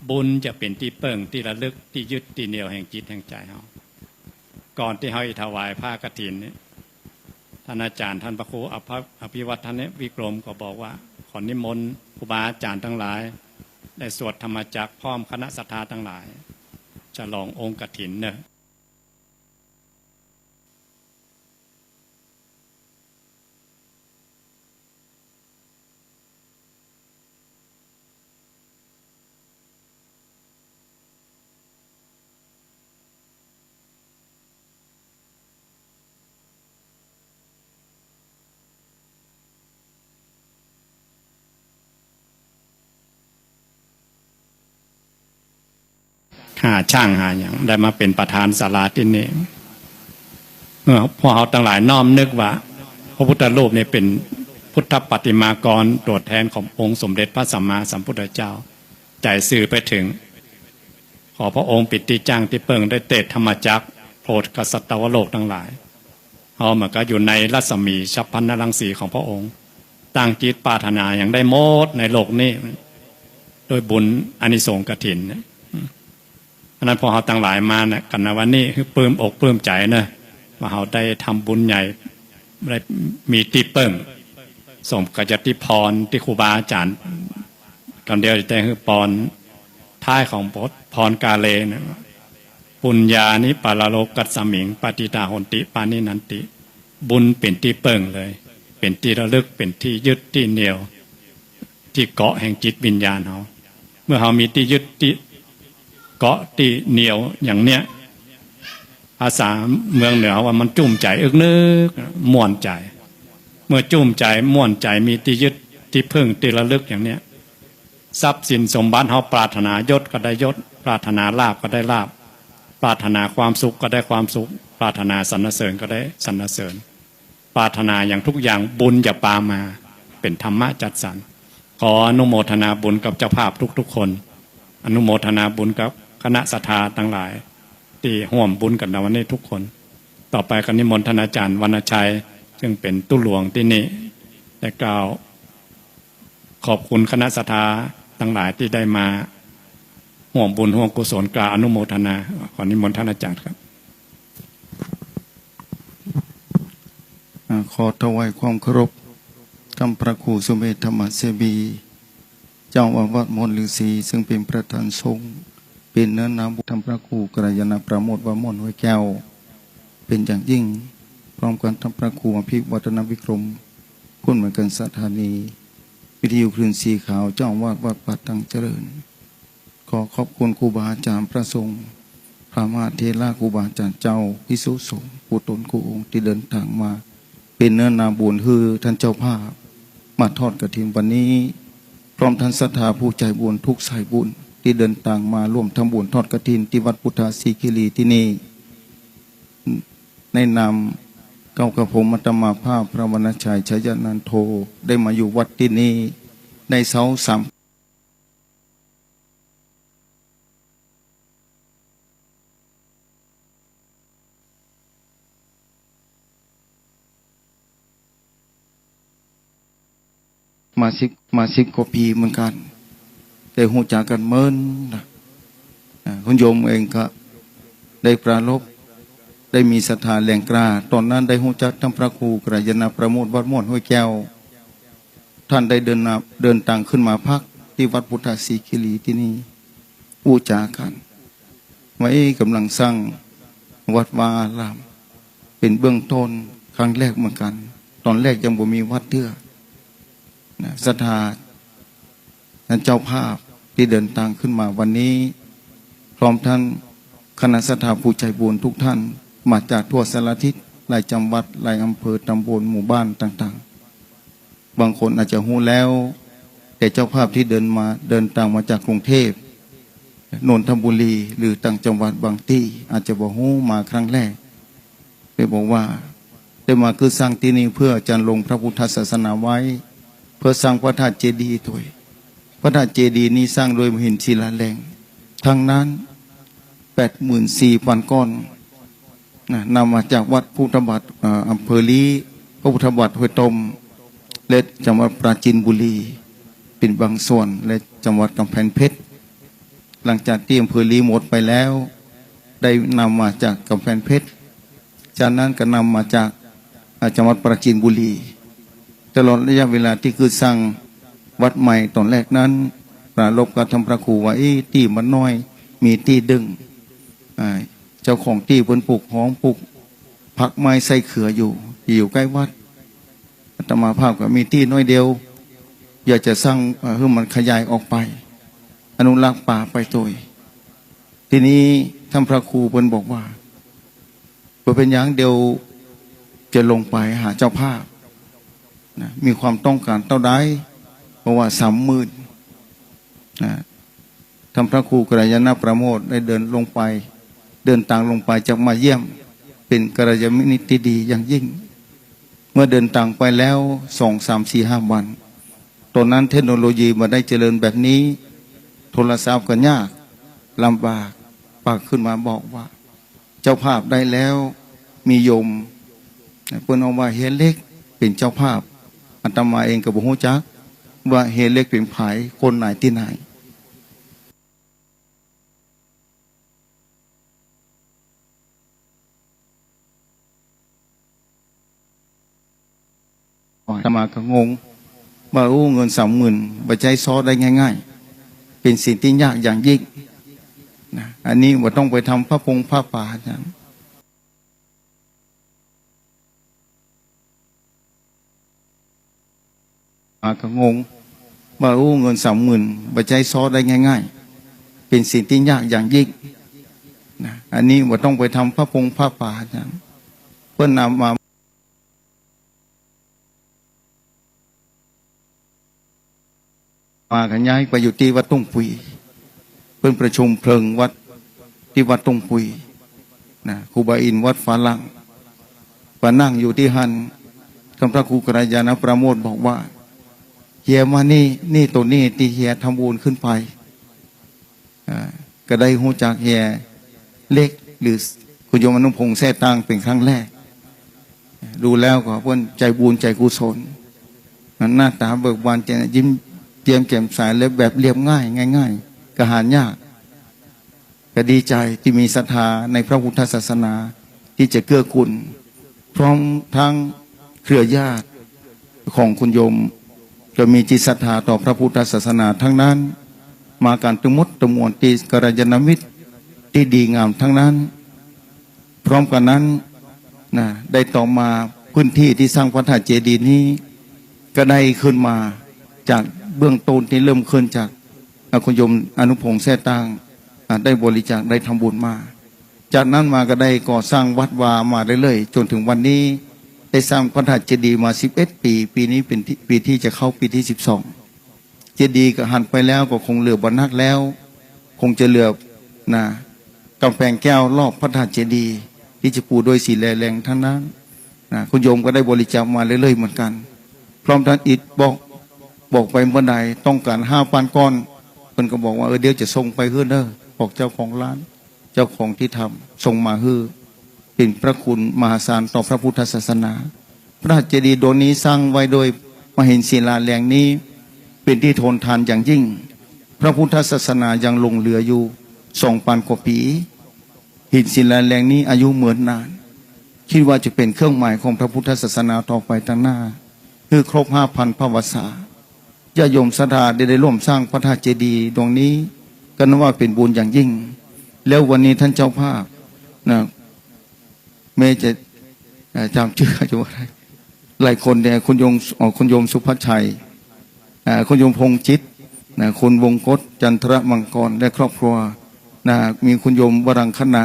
บุญจะเป็นที่เปิ่งที่ระลึกที่ยึดที่เหนี่ยวแห่งจิตแห่งใจเราก่อนที่เขาถวายผ้ากฐินนี่ท่านอาจารย์ท่านพระครูอภิวัฒนวิกรมก็บอกว่าขอนิมนต์ รูบาอาจารย์ทั้งหลายได้สวดธรรมจักรพร้อมคณะศรัทธาทั้งหลายฉลององค์กฐินเนอะหาช่างหาอย่างได้มาเป็นประธานศาลาที่นี่พอเขาทั้งหลายน้อมนึกว่าพระพุทธรูปเนี่ยเป็นพุทธปฏิมากรตัวแทนขององค์สมเด็จพระสัมมาสัมพุทธเจ้าใจสื่อไปถึงขอพระองค์ปิติจังที่เปิงได้เตศธรรมจักรโปรดกษัตริย์โลกทั้งหลายเขาเหมือนก็อยู่ในรัศมีฉัพพนรังสีของพระองค์ตั้งจิตปรารถนาอย่างได้โมดในโลกนี้โดยบุญอานิสงส์กฐินอันนั้นพอเขาตั้งหลายมาเนี่ยกันนะวันนี้คือปลื้มอกปลื้มใจนะว่าเขาได้ทำบุญใหญ่ได้มีที่เปิ่งสมกับจติพรที่ครูบาอาจารย์ตอนเดียวแต่คือปอนท้ายของบทพรกาเลนะปุญญานิปาลโลกัสสมิงปฏิตาหนติปานินันติบุญเป็นที่เปิ่งเลยเป็นที่ระลึกเป็นที่ยึดที่เหนี่ยวที่เกาะแห่งจิตวิญญาณเขาเมื่อเขามีที่ยึดที่เกาะที่เหนียวอย่างเนี้ยภาษาเมืองเหนือว่ามันจุ่มใจอึกนึกม่วนใจเมื่อจุ่มใจม่วนใจมีที่ยึดที่พึ่งที่ระลึกอย่างเนี้ยทรัพย์สินสมบัติเขาปรารถนายศก็ได้ยศปรารถนาลาภก็ได้ลาภปรารถนาความสุขก็ได้ความสุขปรารถนาสรรเสริญก็ได้สรรเสริญปรารถนาอย่างทุกอย่างบุญจะปามาเป็นธรรมะจัดสรรขออนุโมทนาบุญกับเจ้าภาพทุกๆคนอนุโมทนาบุญกับคณะศรัทธาทั้งหลายที่ห่วมบุญกันในวันนี้ทุกคนต่อไปกันนิมนต์ท่านอาจารย์วรรณชัยซึ่งเป็นตู้หลวงที่นี่ได้กล่าวขอบคุณคณะศรัทธาทั้งหลายที่ได้มาห่วมบุญห่วมกุศลกล่าวอนุโมทนาขอนิมนต์ท่านอาจารย์ครับขอถวายความเคารพคำพระครูสุเมธธรรมเสบีเจ้าอาวาสมนฤาษีซึ่งเป็นประธานสงฆ์เป็นเนื้อนาบุญธรรมพระครูกัลยาณประโมทวามนห้วยแก้วเป็นอย่างยิ่งพร้อมกันธรรมพระครูอภิวัฒนวิกรมผู้อำนวยการสถานีวิทยุคลื่นสีขาวเจ้าอาวาสวัดป่าตังเจริญขอขอบคุณครูบาอาจารย์พระสงฆ์พระมหาเถระครูบาอาจารย์เจ้าภิกษุสงฆ์ผู้ตนครูองค์ที่เดินทางมาเป็นเนื้อนาบุญคือท่านเจ้าภาพมาทอดกฐินวันนี้พร้อมท่านศรัทธาผู้ใจบุญทุกสายบุญที่เดินทางมาร่วมทำบุญทอดกฐินที่วัดพุทธศรีคีรีที่นี่ในนามเก้ากระผมมัตตมาภาพพระวรรณชัยชัยนันโทได้มาอยู่วัดที่นี่ในเสาสามมาสิบกว่าปีเหมือนกันแต่หูจากกันเมินนะคุณโยมเองก็ได้ปรารภได้มีศรัทธาแรงกล้าตอนนั้นได้หูจักท่านพระครูกัลยาณประโมทวัดม่วนห้วยแก้วท่านได้เดินทางขึ้นมาพักที่วัดพุทธศรีคีรีที่นี่อู้จากันไว้กำลังสร้างวัดวาอารามเป็นเบื้องต้นครั้งแรกเหมือนกันตอนแรกยังบ่มีวัดเตื้อศรัทธาท่านเจ้าภาพที่เดินทางขึ้นมาวันนี้พร้อมท่านคณะศรัทธาผู้ใจบุญทุกท่านมาจากทั่วสารทิศหลายจังหวัดหลายอำเภอตำบลหมู่บ้านต่างๆบางคนอาจจะหู้แล้วแต่เจ้าภาพที่เดินทางมาจากกรุงเทพนนทบุรีหรือต่างจังหวัดบางที่อาจจะบอกหู้มาครั้งแรกได้บอกว่าได้มาคือสร้างที่นี่เพื่อจันลงพระพุทธศาสนาไว้เพื่อสร้างพระธาตุเจดีย์ถวยพระธาตุเจดีย์นี้สร้างโดยหินศิลาแรงทั้งนั้น 84,000 ก้อนนำมาจากวัดพุทธบาทอำเภอลีพระพุทธบาทห้วยตมและจังหวัดปราจีนบุรีเป็นบางส่วนและจังหวัดกำแพงเพชรหลังจากที่อำเภอลีหมดไปแล้วได้นำมาจากกำแพงเพชรจากนั้นก็นำมาจากจังหวัดปราจีนบุรีตลอดระยะเวลาที่คือสร้าง วัดใหม่ตอนแรกนั้นปรารภกับท่านพระครูว่าที่มันน้อยมีที่ดึงเจ้าของที่เพิ่นปลูกหอมปลูกผักไม้ใส่เขืออยู่ใกล้วัดอาตมาภาพก็มีที่น้อยเดียวอยากจะสร้างให้มันขยายออกไปอนุรักษ์ป่าไปตัวทีนี้ท่านพระครูเพิ่นบอกว่าเป็นอย่างเดียวจะลงไปหาเจ้าภาพนะมีความต้องการเท่าใดเพราะว่า30,000นะท่านพระครูกัลยาณประโมทได้เดินลงไปเดินทางลงไปจะมาเยี่ยมเป็นกัลยาณมิตรที่ดีอย่างยิ่งเมื่อเดินทางไปแล้ว2, 3, 4, 5 วันตอนนั้นเทคโนโลยีมาได้เจริญแบบนี้โทรศัพท์ก็ยากลำบากปากขึ้นมาบอกว่าเจ้าภาพได้แล้วมีโยมเพิ่นเอาว่าเฮเล็กเป็นเจ้าภาพอาตมาเองก็บ่ฮู้จักว่าเฮเล็กเป็นไผคนไหนที่ไหนอาตมาก็งงว่าเงิน30,000บ่ใช้ซอได้ง่ายๆเป็นสิ่งที่ยากอย่างยิ่งนะอันนี้ว่าต้องไปทำพระพงพระป่าอย่างก็งงว่าเงิน30,000บ่ใช้ซอได้ง่ายๆเป็นสิ่งที่ยากอย่างยิ่งนะอันนี้ว่าต้องไปทำพระพงพระป่าอย่างเพิ่นนำมากันย้ายไปอยู่ที่วัดตุ้งปุยเพิ่นประชุมเพลิงวัดที่วัดตุ้งปุยนะครูบาอินวัดฝาลังมานั่งอยู่ที่หันท่านพระครูกัลยาณประโมทบอกว่าเฮียมานี่ตัวนี้ที่เฮียทำบุญขึ้นไปก็ได้หูจากเฮียเล็กหรือคุณโยมอนุพงษ์แท้ตั้งเป็นครั้งแรกดูแล้วก็เพิ่นใจบุญใจกุศลหน้าตาเบิกบานใจยิ้มเตรียมแก้มใสและแบบเรียบง่ายๆกระหารยากก็ดีใจที่มีศรัทธาในพระพุทธศาสนาที่จะเกื้อกูลพร้อมทั้งเครือญาติของคุณโยมก็มีจิตศรัทธาต่อพระพุทธศาสนาทั้งนั้นมาการตมุตตมวลตีกัลยาณมิตรที่ดีงามทั้งนั้นพร้อมกันนั้นนะได้ต่อมาพื้นที่ที่สร้างพระธาตุเจดีย์นี้ก็ได้ขึ้นมาจากเบื้องต้นที่เริ่มขึ้นจากคุณโยมอนุพงษ์แท้ตั้งได้บริจาคได้ทำบุญมาจากนั้นมาก็ได้ก่อสร้างวัดวามาเรื่อยๆจนถึงวันนี้ได้สร้างพระธาตุเจดีย์มา11 ปีปีนี้เป็นปีที่จะเข้าปีที่12เจดีย์ก็หันไปแล้วก็คงเหลือบรรนักแล้วคงจะเหลือบนะกำแพงแก้วรอบพระธาตุเจดีย์ที่จะปูด้วยสีแรงๆทั้งนั้นนะคุณโยมก็ได้บริจาคมาเรื่อยๆเหมือนกันพร้อมทั้งอิฐบอกไปเมื่อใดต้องการ5,000 ก้อนเพิ่นก็บอกว่าเดี๋ยวจะส่งไปเฮือเด้อบอกเจ้าของร้านเจ้าของที่ทำส่งมาฮือเป็นพระคุณมหาศาลต่อพระพุทธศาสนาพระธาตุเจดีย์ดวงนี้สร้างไว้โดยมหินศิลาแรงนี้เป็นที่ทนทานอย่างยิ่งพระพุทธศาสนายังหลงเหลืออยู่ 2,000 กว่าปีหินศิลาแรงนี้อายุเหมือนนานคิดว่าจะเป็นเครื่องหมายของพระพุทธศาสนาต่อไปตั้งหน้าคือครบ 5,000 พรรษาญาติโยมศรัทธาได้ร่วมสร้างพระธาตุเจดีย์ดวงนี้ก็นับว่าเป็นบุญอย่างยิ่งแล้ววันนี้ท่านเจ้าภาพนะเมจะจำชื่อจะว่าอะไรหลายคนเนี่ยคุณโยมสุภัชชัยคุณโยมพงษ์จิตนะคุณวงกตจันทรมังกรและครอบครัวนะมีคุณโยมวรังคณา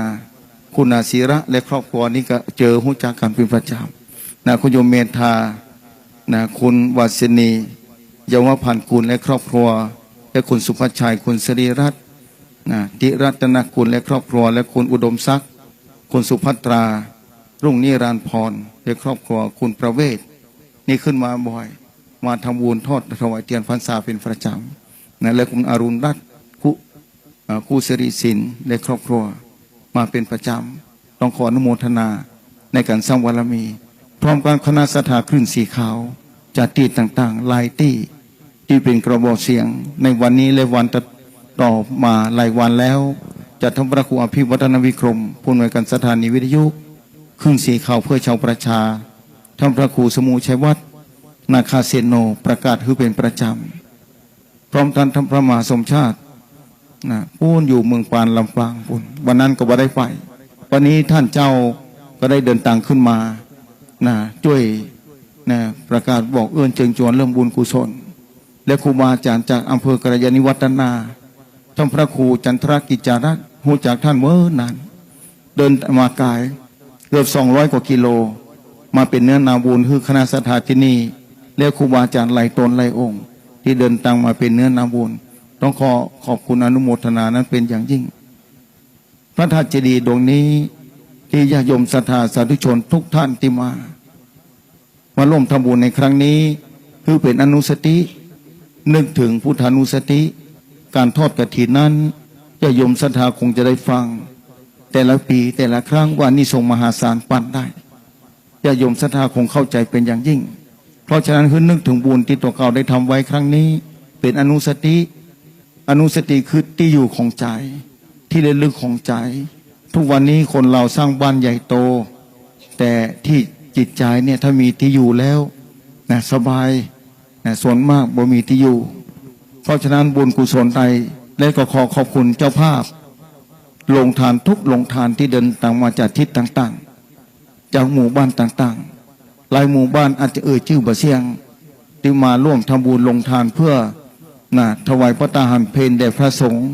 คุณอาศิระและครอบครัวนี้ก็เจอหูจักกันเป็นประจำนะคุณโยมเมธานะคุณวัชนีเยาวพันธ์กุลและครอบครัวและคุณสุภัชชัยคุณสรีรัตน์นะติรัตนกุลและครอบครัวและคุณอุดมศักดิ์คุณสุภัตรารุ่งนิรันดร์พรและครอบครัวคุณประเวศนี่ขึ้นมาบ่อยมาทำบุญทอดถวายเทียนพรรษาเป็นประจำนะและคุณอรุณรัตน์คู่สิริสินและครอบครัวมาเป็นประจำต้องขออนุโมทนาในการสร้างบารมีพร้อมกันคณะศรัทธาคลื่นสีขาวจากที่ต่างๆหลายที่เป็นกระบอกเสียงในวันนี้และวันต่อมาหลายวันแล้วจัดทำพระครูอภิวัฒนวิกรมผู้อำนวยการสถานีวิทยุคลื่นสีขาวเพื่อชาวประชาทำพระครูสมุชัยวัฒน์นาคาเซโนประกาศคือเป็นประจ พร้อมท่านพระมหาสมชาตินะปูนอยู่เมืองปานลำปางปูนวันนั้นก็บ่ได้ไปวันนี้ท่านเจ้าก็ได้เดินทางขึ้นมานะช่วยนะประกาศบอกเอื้อนเชิญชวนเรื่องบุญกุศลและครูบาอาจารย์จากอำเภอกระยาณิวัฒนาท่านพระครูจันทรกิจจารักษ์หูจากท่านเมื่อนานเดินมากายเกือบ200 กว่ากิโลมาเป็นเนื้อนาบุญคือคณะสัทธาที่นี่และครูบาอาจารย์หลายตนหลายองค์ที่เดินทางมาเป็นเนื้อนาบุญต้องขอบคุณอนุโมทนานั้นเป็นอย่างยิ่งพระธาตุเจดีย์ดวงนี้ที่ญาติโยมศรัทธาสาธุชนทุกท่านที่มาร่วมทำบุญในครั้งนี้คือเป็นอนุสตินึกถึงพุทธานุสติการทอดกฐินนั้นญาติโยมศรัทธาคงจะได้ฟังแต่ละปีแต่ละครั้งว่านิสงส์มหาศาลปันได้ญาติโยมศรัทธาคงเข้าใจเป็นอย่างยิ่งเพราะฉะนั้นคือนึกถึงบุญที่ตัวเก่าได้ทำไว้ครั้งนี้เป็นอนุสติคือที่อยู่ของใจที่ระลึกของใจทุกวันนี้คนเราสร้างบ้านใหญ่โตแต่ที่จิตใจเนี่ยถ้ามีที่อยู่แล้วนะสบายนะส่วนมากบ่มีที่อยู่เพราะฉะนั้นบุญกุศลใดและก็ขอบคุณเจ้าภาพลงทานทุกลงทานที่เดินทางมาจากทิศต่างๆจากหมู่บ้านต่างๆหลายหมู่บ้านอาจจะชื่อบ่เสียงที่มาร่วมทำบุญลงทานเพื่อนะถวายพระตาหารเพลแด่พระสงฆ์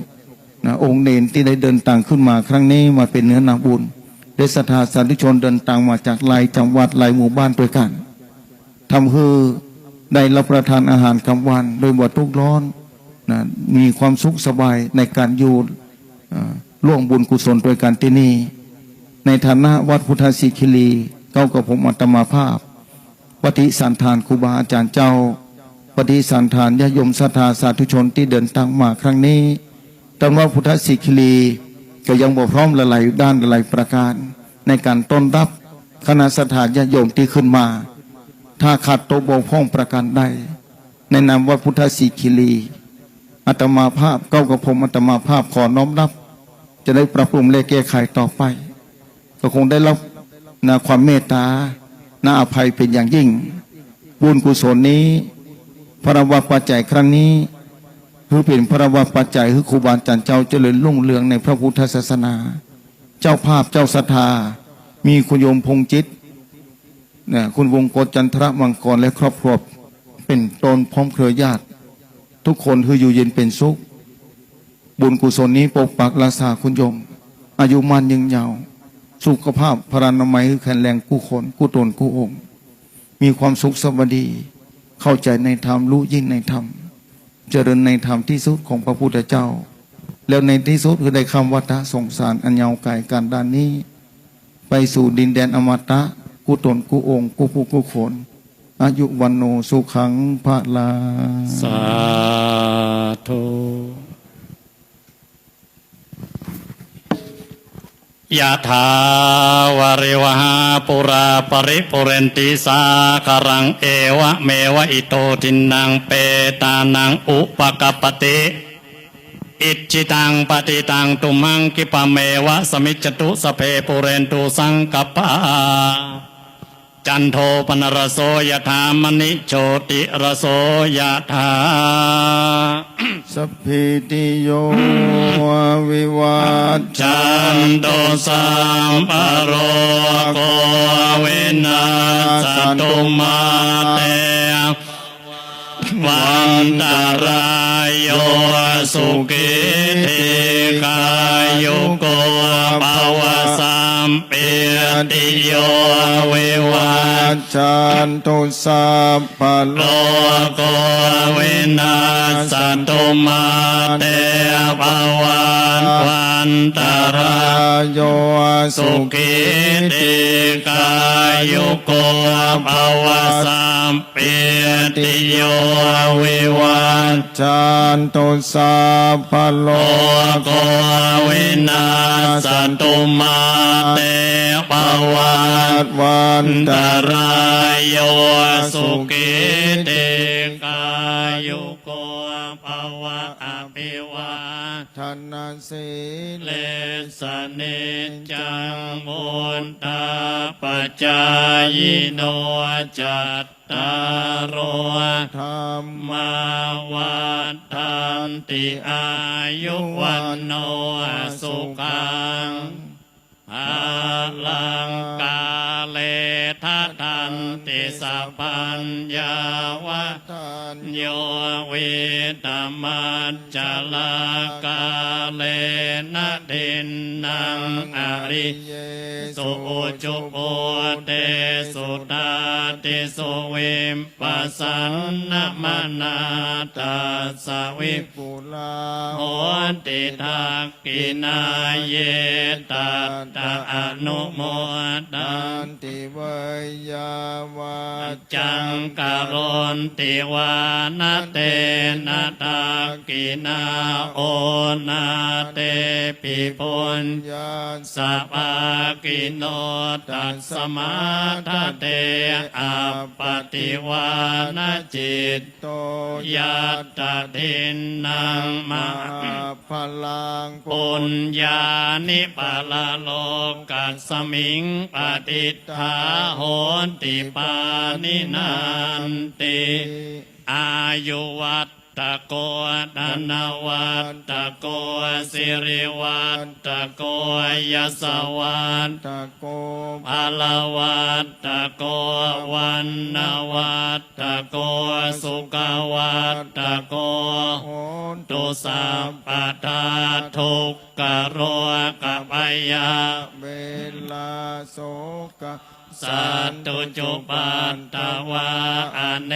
นะองค์เนรที่ได้เดินทางขึ้นมาครั้งนี้มาเป็นเนื้อนาบุญได้ศรัทธาสาธุชนเดินทางมาจากหลายจังหวัดหลายหมู่บ้านด้วยกันทำให้ได้รับประทานอาหารกลางวันโดยบ่ทุกข์ร้อนนะมีความสุขสบายในการอยู่ร่วมบุญกุศลด้วยกันที่นี่ในฐานะวัดพุทธศิคิรีเก้ากับผมอาตมาภาพปฏิสันทานครูบาอาจารย์เจ้าปฏิสันทานญาติโยมศรัทธาสาธุชนที่เดินทางมาครั้งนี้ตำวัดพุทธศิคิรีก็ยังบ่พร้อมหลายด้านหลายประการในการต้อนรับคณะศรัทธาญาติโยมที่ขึ้นมาถ้าขาดตกบกพร่องประการใดในนามวัดพุทธศิคิรีอาตมาภาพเก้ากับผมอาตมาภาพขอน้อมรับจะได้ปรับปรุงและแก้ไขต่อไปก็คงได้รับความเมตตาอภัยเป็นอย่างยิ่งบุญกุศลนี้พระวาปัจจัยครั้งนี้คือเป็นพระวาปัจจัยคือครูบาอาจารย์เจ้าเจริญรุ่งเรืองในพระพุทธศาสนาเจ้าภาพเจ้าศรัทธามีคุณโยมพงจิตคุณวงกฎจันทรมังกรและครอบครัวเป็นตนพร้อมเครือญาติทุกคนคืออยู่เย็นเป็นสุขบุญกุศลนี้ปกปักรักษาคุณโยมอายุมันยืนยาวสุขภาพพรานามัยแข็งแรงกู้คนกู้ตนกู้องค์มีความสุขสวัสดีเข้าใจในธรรมรู้ยิ่งในธรรมเจริญในธรรมที่สุดของพระพุทธเจ้าแล้วในที่สุดคือได้คำวัฏสงสารอันยาวไกลการด้านนี้ไปสู่ดินแดนอมตะกู้ตนกู้องค์กู้ผู้กู้คนอายุวันโนสุขังพระลาสาธุยะถาวาริวหาปุราปริปุเรนติสาคารังเอวะเมวะอิโตทินังเปตานังอุปกปปติอิจิตังปฏิตังตุมังกิปะเมวะสมิจจตุสเพปุเรนตุสังกปาจันโทปนรโสยถามณิโชติรโสยถาสัพพิติโยวิวัชจันโตสัมปโรโควินาศตุมาเตวันตารายโยสุขิธิกายุโกภวสัมปิติโยวิวัชจันตุสัพพะโลโกวินาศตุมาเตภวันตารายโยสุขิธิกายุโกภวสัมปิติโยวิวัชจันตุสัพพะโลโกวินาศตุมาเตภวันตารายโยสุขิธิกายุโกภวะอภิวาทนาสิเลสเนจังมุนตาปัจจายโนจัตต ตารโร ธรรม มาวัฏฐันติอายุวันโนสุขังภาลังกาเลทัตตันติสัพพัญญาวะ ทัน โยวิตมัจจลากาเลนะเดินนังอริ เย สุจุโปเตสุตาติสุวิมปัสสันนะมนาตัสสวิ ปุลา โหติทักกินาเยตัตตะอนุโมตั ตั น นติเวยาวา จังกะโรนติวานาเตนะทักกินาโอนาเตปิปุญ ญา สัพพากิโนตัสมาทะเตอัปปติวานจิต โต ยัตตะทินนังมะ พลัง ปุญญานิปะละโลกัสสมิงปฏิทธาโหนติปานินันติอายุวัตตะโกธนวัตตะโกสิริวัตตะโกยสวัต ตะโก ภาลวัตตะโกวันนวัตตะโกสุขวัตตะโก โหน ตุสัพพทาทุกขโรกภัยยา เวลาโสกะ สัตตุจุปันตวาอเน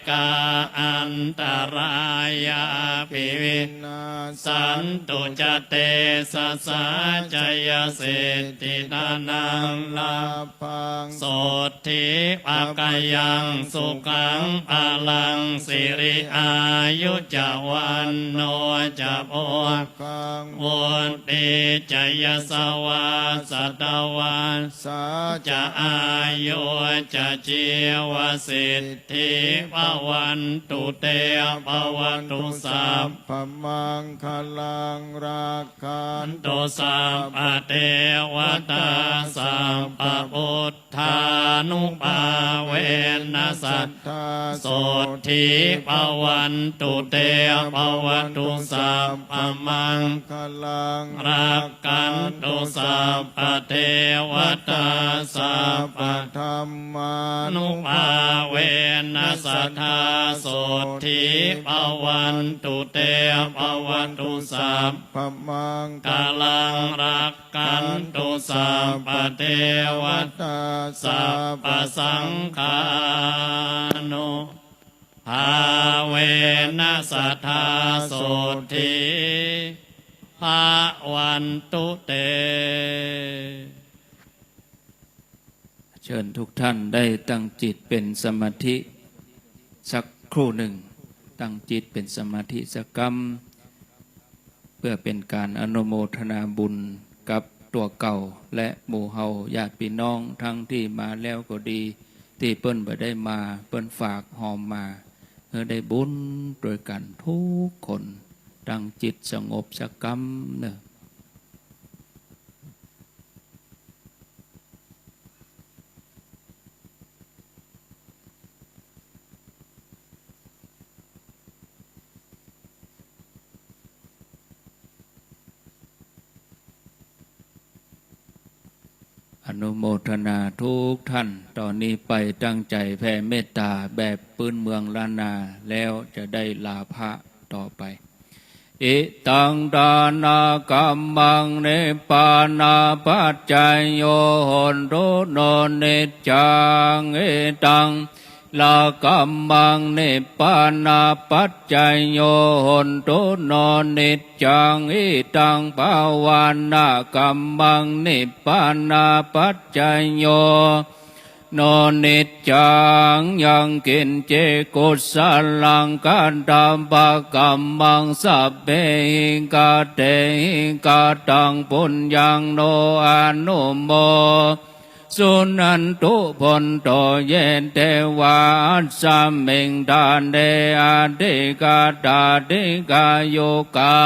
กาอันตรายาภิวิน นา สันตุจเตสสสะจยสิทธินานังลา พัง โสทิปากายังสุขังพลังสิริอายุจวันโนจะโพ กัง วนติจยสวาสตวัน สา จะอายุจะจีวสิทธิภวันตุเตภวันตุสัพ พมังคลังราคัน ตุสัพพะเทวตาสัพพะพุทธานุภาเวนัสสัต ทา โสทิภวันตุเตภวันตุสัพพะมัง คลัง รักกันตุสัพพะเทวตาสัพพะ ธรรมา นุภาเวนัสสัทธาโสทิภวันตุเตภวันตุสัพ พมัง กาลังรักกันตุสัพพะเทว ตา สัพพะสังฆานุภาเวนัสสัทธาโสทิภาวันตุเต เชิญทุกท่านได้ตั้งจิตเป็นสมาธิสักครู่หนึ่ง ตั้งจิตเป็นสมาธิสักกรรม เพื่อเป็นการอนุโมทนาบุญกับตัวเก่าและหมู่เฮาญาติพี่น้องทั้งที่มาแล้วก็ดี ที่เปิ้นบ่ได้มาเปิ้นฝากหอมมาเพื่อได้บุญโดยกันทุกคนตั้งจิตสงบสักกรรมเนอะ อนุโมทนาทุกท่านตอนนี้ไปตั้งใจแผ่เมตตาแบบปืนเมืองล้านนาแล้วจะได้ลาภะต่อไปอิตังดานากัมมังเนปานาปัจจายโยโหนโรโนเนจังเอตังลากัมมังเนปานาปัจจายโยโหนโรโนเนจังเอตังภาวานากัมมังเนปานาปัจจายโยโนนิจจังยังกินเจกุสลังกันตามปะกัมมังสัพเพหิกาเตหิกาตังปุญญังโนอนุโมสุนันตุพนโตเยเตวาสัมมิงทานเดอาเดกาตาเดกาโยกา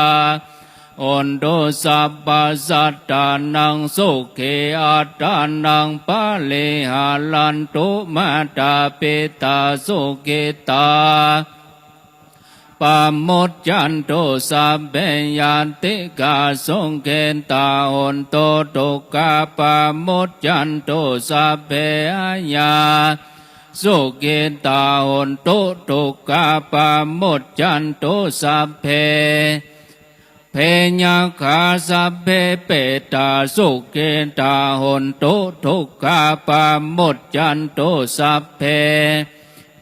อันโดสัพพสัตตานังสุเขอัตตานังปะเลหาลันตุมาตาเปตาสุเกตาปามดจันโตสัพเพยันติกาสงเกนตาหนโตตุกาปามดจันโตสัพเพยาสุเกนตาหนโตตุกาปามดจันโตสัพเพเพญาคาสัพเพเปตาสุเกนตาหนโตทุกขาปามดจันโตสัพเพ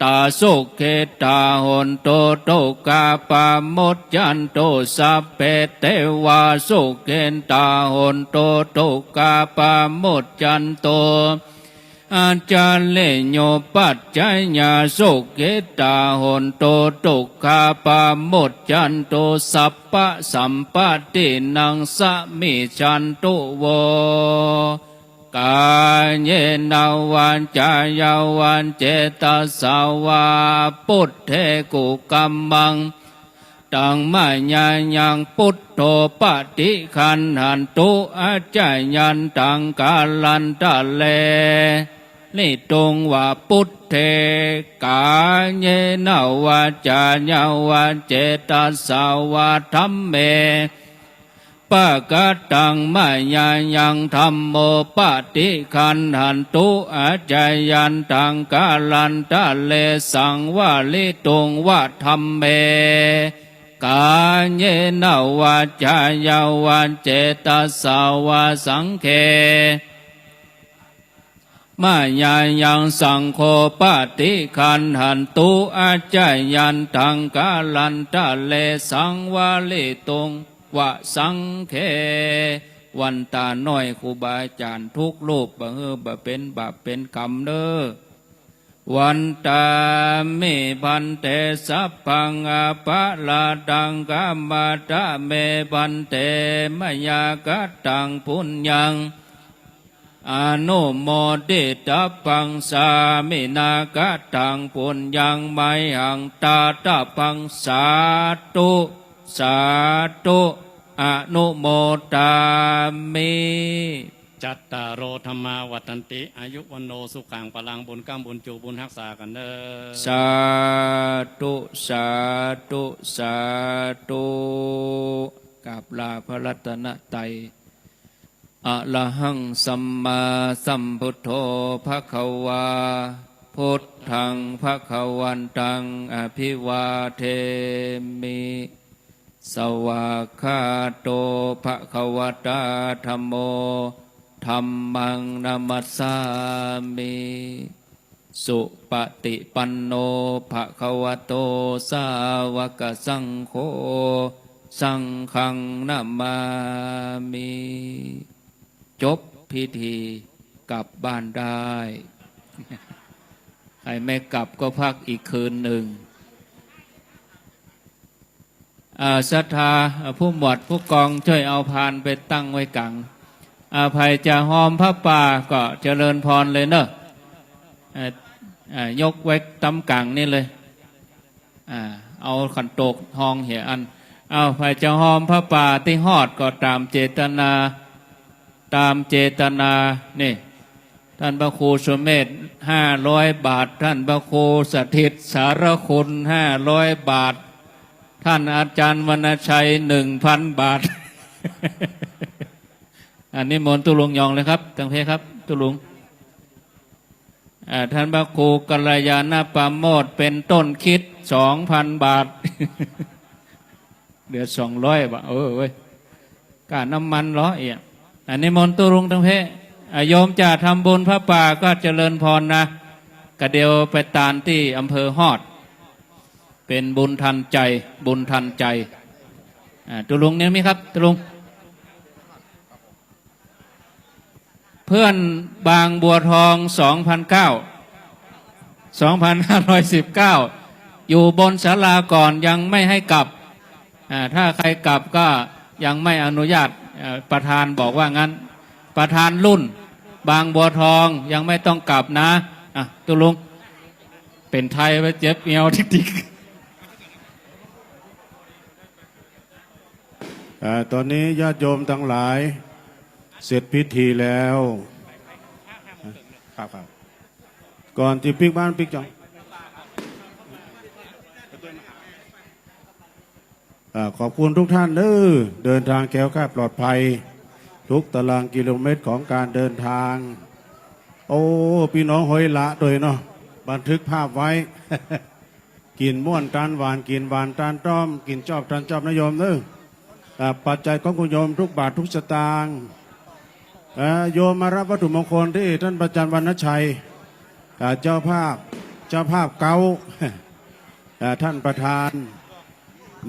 ตาสุเกตาหนโตทุกขาปามดจันโตสัพเพเทวาสุเกนตาหนโตทุกขาปามดจันโตอาจารเลโยปัจจญาสุเกตาหนโตตุกขาปามดจันโตสัพพะสัมปตินังสมิจันตุโวกายเยนาวันจายาวันเจตสาวาปุถเทกุกัมมังตังมายายังพุทโธปฏิคันหันตุอาจายันตังกาลันตะเลนิตงว่าพุทเทกาเยนาวาจายาวาเจตสาวาธัมเมปะกะตังมายายังธัมโมปฏิคันหันตุอาจายันตังกาลันตะเลสังวาลิตงว่าธัมเมกาเยนาวาจายาวาเจตสาวาสังเคมายายังสังโฆปฏิคันหันตุอาจายันตังกาลันตะเลสังวาลิตงวะสังเควันตาน้อยครูบาอาจารย์ทุกรูปบ่เป็นบาปเป็นกรรมเด้อวันตาเมพันเตสัพพังอาปะลาดังกัมมาตะเมพันเตมยากตังปุญญังอนุโมดิตาปังสามินากตังปุญญังไมหังตาตาปังสาธุสาธุอนุโมทามิ จัตตารโอธรรมาวัฏันติอายุวันโนสุขังพลังบุญกัมบุญจูบุญรักษากันเด้อ สาธุสาธุสาธุกับลาพระรัตนตรัยอะระหังสัมมาสัมพุทโธภควาพุทธังภควันตังอภิวาเทมิสวากขาโตภควตาธัมโมธัมมังนามัสสามิสุปฏิปันโนภควโตสาวกสังโฆสังฆังนามามิจบพิธีกลับบ้านได้ ใครไม่กลับก็พักอีกคืนหนึ่งศรัทธาผู้หมวดผู้กองช่วยเอาพานไปตั้งไว้กลางภัยจะหอมพระป่าก็เจริญพรเลยเนอะยกไว้ตำกลางนี่เลยเอาขันโตกทองเหี่ยอันเอาภัยจะหอมพระป่าที่หอดก็ตามเจตนานี่ท่านพระครูสุเมธ500 บาทท่านพระครูสถิตสารคุณ500 บาทท่านอาจารย์วรรณชัย 1,000 บาท อันนี้มนต์ตุลุงยองเลยครับตังเพครับตุลุงท่านพระครูกัลยาณปราโมทย์เป็นต้นคิด 2,000 บาท เหลือ200 บาทเว้ยค่าน้ำมันล้อเอียอันนี้มนต์ตุลุงตังเพโยมจะทำบุญพระป่าก็เจริญพรนะกระเดียวไปตานที่อำเภอฮอดเป็นบุญทันใจตุลุงเนี่ยมีครับตุลุงเพื่อนบางบัวทอง2,519อยู่บนศาลาก่อนยังไม่ให้กลับถ้าใครกลับก็ยังไม่อนุญาตประธานบอกว่างั้นประธานรุ่นบางบัวทองยังไม่ต้องกลับนะตุลุงเป็นไทยไปเจ็บเอวทิก ตอนนี้ญาติโยมทั้งหลายเสร็จพิธีแล้วครับก่อนที่ปิกบ้านปิกจองขอบคุณทุกท่านเดินทางแคล้วคลาดปลอดภัยทุกตารางกิโลเมตรของการเดินทางโอ้พี่น้องหอยละโดยเนาะบันทึกภาพไว้ กินม่วนตานหวานกินหวานตานต้อมกินจอบตานจอบนโยมปัจจัยของคุณโยมทุกบาททุกสตางค์โยมมารับวัตถุมงคลที่ท่านประจันวรรณชัยเจ้าภาพเก้า ท่านประธาน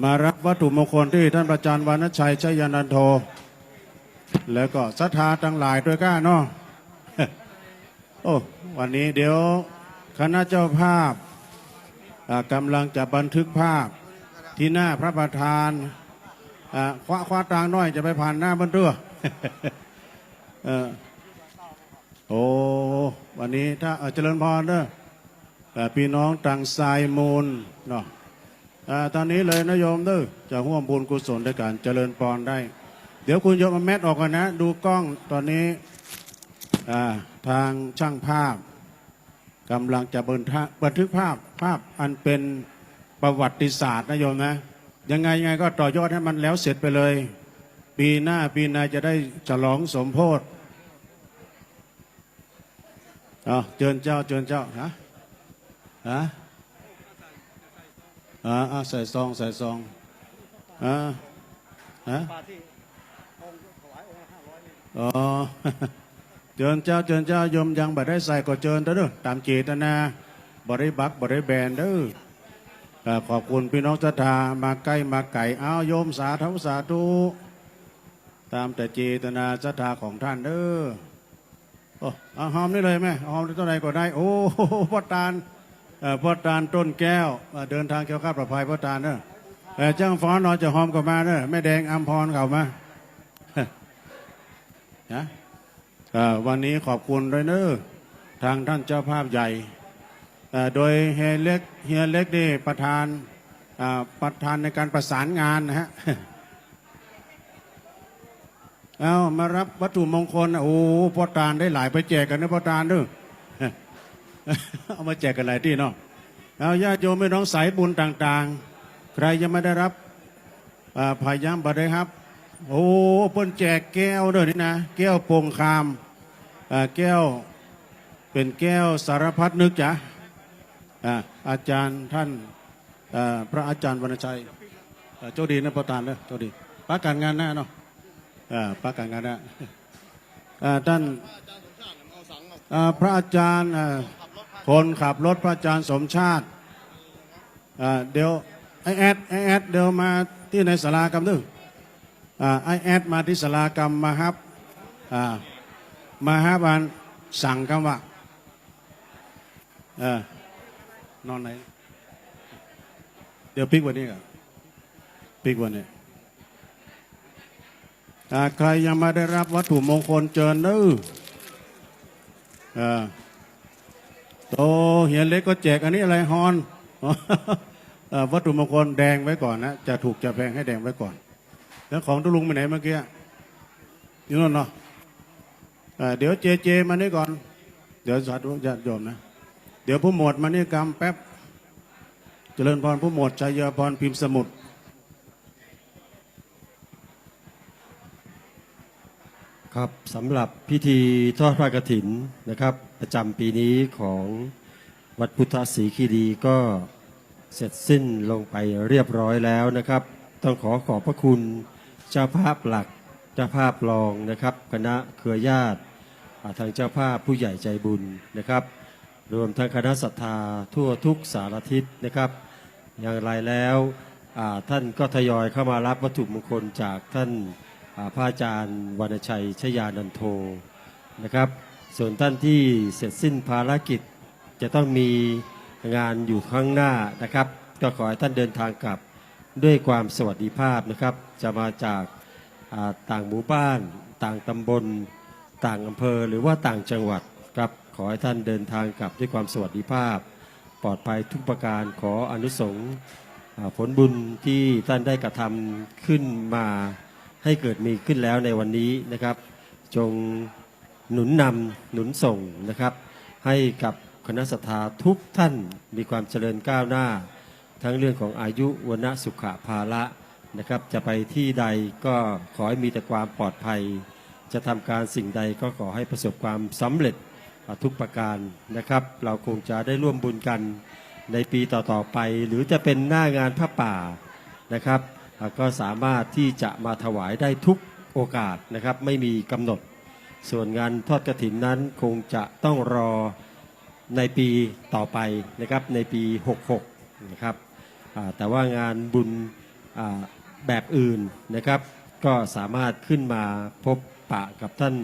มารับวัตถุมงคลที่ท่านประจันวรรณชัยชัยนันโทแล้วก็ศรัทธาทั้งหลายด้วยก้าเนาะ โอ้วันนี้เดี๋ยวคณะเจ้าภาพกำลังจะบันทึกภาพที่หน้าพระประธานคว้าตางน้อยจะไปผ่านหน้าบนเรือ โอ้วันนี้ถ้าเจริญพรเด้อพี่น้องต่างสายมูลเนาะตอนนี้เลยนะโยมจะร่วมบุญกุศลด้วยกันเจริญพรได้เดี๋ยวคุณโยมมาแมทออกกันนะดูกล้องตอนนี้ทางช่างภาพกำลังจะบันทึกภาพอันเป็นประวัติศาสตร์นะโยมนะยังไงก็ต่อยอดให้มันแล้วเสร็จไปเลยปีหน้าจะได้ฉลองสมโภชเชิญเจ้าฮะใส่ซองอ๋อ เชิญเจ้ายมยังบัดได้ใส่ก็เชิญเด้อตามเจตนาบ่ได้บักบ่ได้แบนเด้อขอบคุณพี่น้องศรัทธามาใกล้มาไก่เอาโยมสาธุตามแต่เจตนาศรัทธาของท่านเด้อเอาหอมนี่เลยไหมหอมเท่าไหร่ก็ได้โอ้พ่อตาลต้นแก้วเดินทางเกี่ยวข้าประภัยพ่อตาลเด้อจ้างฟ้อนนอนจะหอมก็มาเด้อแม่แดงอัมพรเขามานะวันนี้ขอบคุณด้วยเนอะทางท่านเจ้าภาพใหญ่โดยเฮียเล็กนี่ประธานในการประสานงานนะฮะเอามารับวัตถุมงคลโอ้พ่อตาลได้หลายไปแจกกันนะพ่อตาลเนอะเอามาแจกกันหลายที่เนาะเอาญาติโยมไม่น้องสายบุญต่างๆใครยังไม่ได้รับพยายามบัตรเลยครับโอ้เพิ่นแจกแก้วด้วยนี่นะแก้วโป่งคามแก้วเป็นแก้วสารพัดนึกจ้ะอาจารย์ท่านพระอาจารย์วรรณชัยโชคดีนะประธานนะโชคดีปักการงานหน้าเนาะปักการงานหน้าท่านพระอาจารย์คนขับรถพระอาจารย์สมชาติเดี๋ยวไอแอดเดี๋ยวมาที่ในศาลากรรมนึงไอแอดมาที่ศาลากรรมมาครับอันสั่งคำว่านอนไหนเดี๋ยวปิกวันนี้กันปิกวันนี้ใครยังไม่ได้รับวัตถุมงคลเชิญเด้อโตเฮียเล็กก็แจกอันนี้อะไรฮอนวัตถุมงคลแดงไว้ก่อนนะจะถูกจะแพงให้แดงไว้ก่อนแล้วของตุลุงไปไหนเมื่อกี้อยู่นั่นเนาะเดี๋ยวเจมานี่ก่อนเดี๋ยวสาธุญาติโยมนะเดี๋ยวผู้หมวดมานี่กรรมแป๊บเจริญพรผู้หมวดชัยพรพิมพ์สมุทรครับสำหรับพิธีทอดพระกฐินนะครับประจำปีนี้ของวัดพุทธศรีคีรีก็เสร็จสิ้นลงไปเรียบร้อยแล้วนะครับต้องขอบพระคุณเจ้าภาพหลักเจ้าภาพรองนะครับคณะเครือญาติทางเจ้าภาพผู้ใหญ่ใจบุญนะครับรวมทั้งคณะศรัทธาทั่วทุกสารทิศนะครับอย่างไรแล้วท่านก็ทยอยเข้ามารับวัตถุมงคลจากท่านพระอาจารย์วรรณชัยชยานันโทนะครับส่วนท่านที่เสร็จสิ้นภารกิจจะต้องมีงานอยู่ข้างหน้านะครับก็ขอให้ท่านเดินทางกลับด้วยความสวัสดิภาพนะครับจะมาจากต่างหมู่บ้านต่างตำบลต่างอำเภอหรือว่าต่างจังหวัดครับขอให้ท่านเดินทางกลับด้วยความสวัสดิภาพปลอดภัยทุกประการขออานุสงส์ผลบุญที่ท่านได้กระทำขึ้นมา ให้เกิดมีขึ้นแล้วในวันนี้นะครับจงหนุนนำหนุนส่งนะครับให้กับคณะศรัทธาทุกท่านมีความเจริญก้าวหน้าทั้งเรื่องของอายุวนะสุขภาละนะครับจะไปที่ใดก็ขอให้มีแต่ความปลอดภัยจะทำการสิ่งใดก็ขอให้ประสบความสำเร็จทุกประการนะครับเราคงจะได้ร่วมบุญกันในปีต่อๆไปหรือจะเป็นหน้างานพระป่านะครับก็สามารถที่จะมาถวายได้ทุกโอกาสนะครับไม่มีกำหนดส่วนงานทอดกฐินนั้นคงจะต้องรอในปีต่อไปนะครับในปี 66นะครับแต่ว่างานบุญแบบอื่นนะครับก็สามารถขึ้นมาพบปะกับท่าน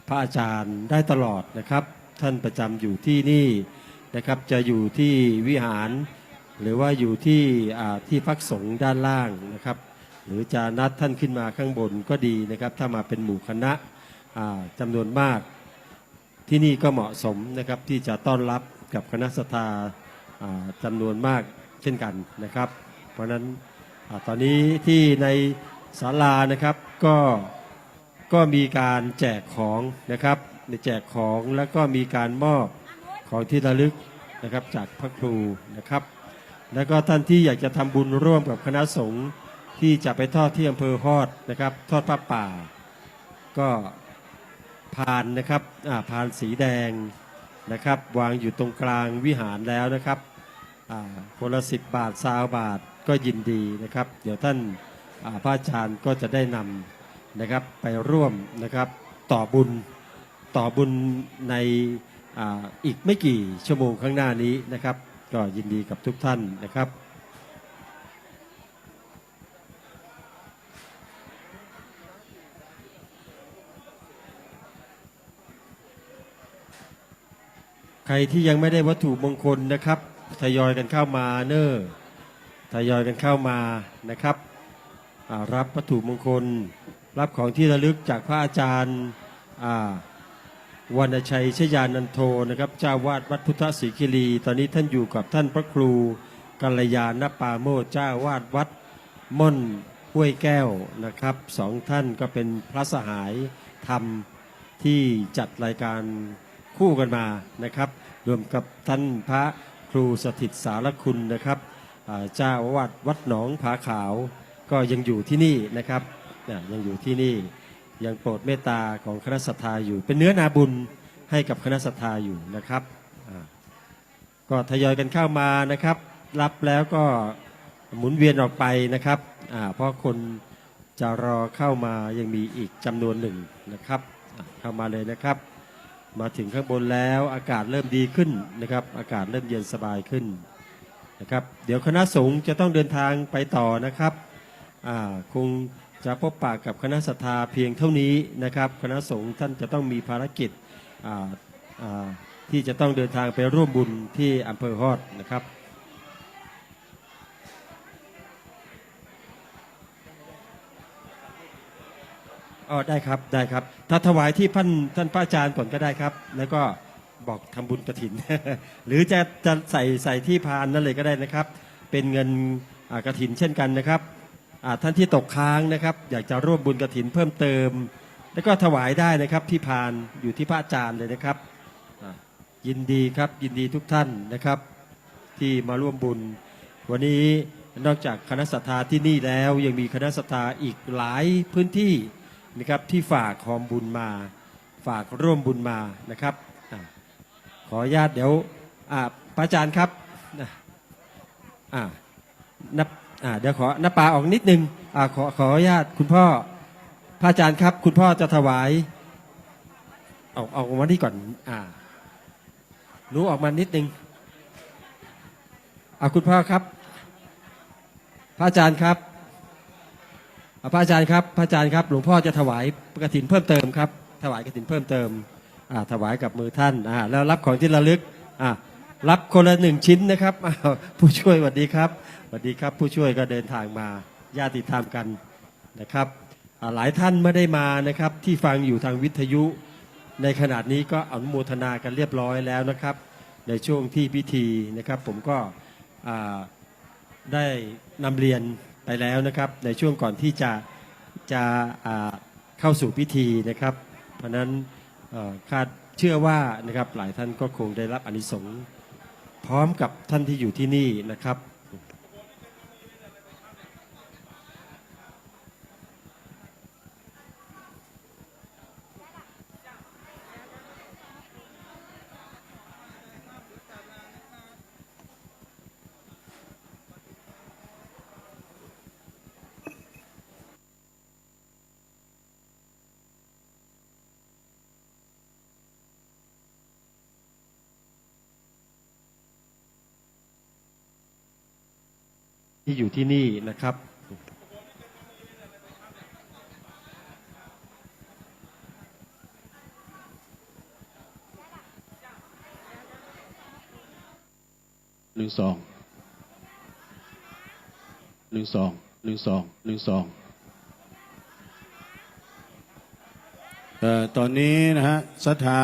พระอาจารย์ได้ตลอดนะครับท่านประจำอยู่ที่นี่นะครับจะอยู่ที่วิหารหรือว่าอยู่ที่พักสงฆ์ด้านล่างนะครับหรือจะนัดท่านขึ้นมาข้างบนก็ดีนะครับถ้ามาเป็นหมู่คณะจำนวนมากที่นี่ก็เหมาะสมนะครับที่จะต้อนรับกับคณะศรัทธาจำนวนมากเช่นกันนะครับเพราะนั้นตอนนี้ที่ในศาลานะครับก็มีการแจกของนะครับในแจกของแล้วก็มีการมอบของที่ระลึกนะครับจากพระครูนะครับแล้วก็ท่านที่อยากจะทำบุญร่วมกับคณะสงฆ์ที่จะไปทอดที่อำเภอฮอดนะครับทอดผ้าป่าก็พานนะครับพานสีแดงนะครับวางอยู่ตรงกลางวิหารแล้วนะครับคนละ10 บาท20 บาทก็ยินดีนะครับเดี๋ยวท่านพระอาจารย์ก็จะได้นำนะครับไปร่วมนะครับต่อบุญในอีกไม่กี่ชั่วโมงข้างหน้านี้นะครับก็ยินดีกับทุกท่านนะครับใครที่ยังไม่ได้วัตถุมงคลนะครับทยอยกันเข้ามาทยอยกันเข้ามานะครับรับวัตถุมงคลรับของที่ระลึกจากพระอาจารย์วรรณชัยชยานันโทนะครับเจ้าวาดวัดพุทธศรีคีรีตอนนี้ท่านอยู่กับท่านพระครูกัลยาณปาโมชเจ้าวาดวัดม่อนห้วยแก้วนะครับ2 ท่านก็เป็นพระสหายธรรมที่จัดรายการคู่กันมานะครับรวมกับท่านพระครูสถิตสารคุณนะครับเจ้าวาดวัดหนองผาขาวก็ยังอยู่ที่นี่นะครับยังอยู่ที่นี่ยังโปรดเมตตาของคณะศรัทธาอยู่เป็นเนื้อนาบุญให้กับคณะศรัทธาอยู่นะครับก็ทยอยกันเข้ามานะครับรับแล้วก็หมุนเวียนออกไปนะครับเพราะคนจะรอเข้ามายังมีอีกจำนวนหนึ่งนะครับเข้ามาเลยนะครับมาถึงข้างบนแล้วอากาศเริ่มดีขึ้นนะครับอากาศเริ่มเย็นสบายขึ้นนะครับเดี๋ยวคณะสงฆ์จะต้องเดินทางไปต่อนะครับคงจะพบปะกับคณะศรัทธาเพียงเท่านี้นะครับคณะสงฆ์ท่านจะต้องมีภารกิจที่จะต้องเดินทางไปร่วมบุญที่อำเภอฮอดนะครับได้ครับถ้าถวายที่ท่านพระอาจารย์ก่อนก็ได้ครับแล้วก็บอกทำบุญกฐิน หรือจะใส่ที่พานนั่นเลยก็ได้นะครับเป็นเงินกฐินเช่นกันนะครับท่านที่ตกค้างนะครับอยากจะร่วมบุญกฐินเพิ่มเติมแล้วก็ถวายได้นะครับที่พานอยู่ที่พระอาจารย์เลยนะครับยินดีครับยินดีทุกท่านนะครับที่มาร่วมบุญวันนี้นอกจากคณะศรัทธาที่นี่แล้วยังมีคณะศรัทธาอีกหลายพื้นที่นะครับที่ฝากของบุญมาฝากร่วมบุญมานะครับขออนุญาตเดี๋ยวพระอาจารย์ครับเดี๋ยวขอน้าปาออกนิดนึงขออนุญาตคุณพ่อพระอาจารย์ครับคุณพ่อจะถวายออกมาที่ก่อนหนูออกมานิดนึงคุณพ่อครับพระอาจารย์ครับพระอาจารย์ครับหลวงพ่อจะถวายกฐินเพิ่มเติมครับถวายกฐินเพิ่มเติมถวายกับมือท่านแล้วรับของที่ระลึกรับคนละ1 ชิ้นนะครับผู้ช่วยสวัสดีครับสวัสดีครับผู้ช่วยก็เดินทางมาญาติธรรมกันนะครับหลายท่านไม่ได้มานะครับที่ฟังอยู่ทางวิทยุในขณะนี้ก็อนุโมทนากันเรียบร้อยแล้วนะครับในช่วงที่พิธีนะครับผมก็ได้นำเรียนไปแล้วนะครับในช่วงก่อนที่จะ จะเข้าสู่พิธีนะครับ เพราะนั้นคาดเชื่อว่านะครับหลายท่านก็คงได้รับอานิสงส์พร้อมกับท่านที่อยู่ที่นี่นะครับ ที่อยู่ที่นี่นะครับ ตอนนี้นะฮะศรัทธา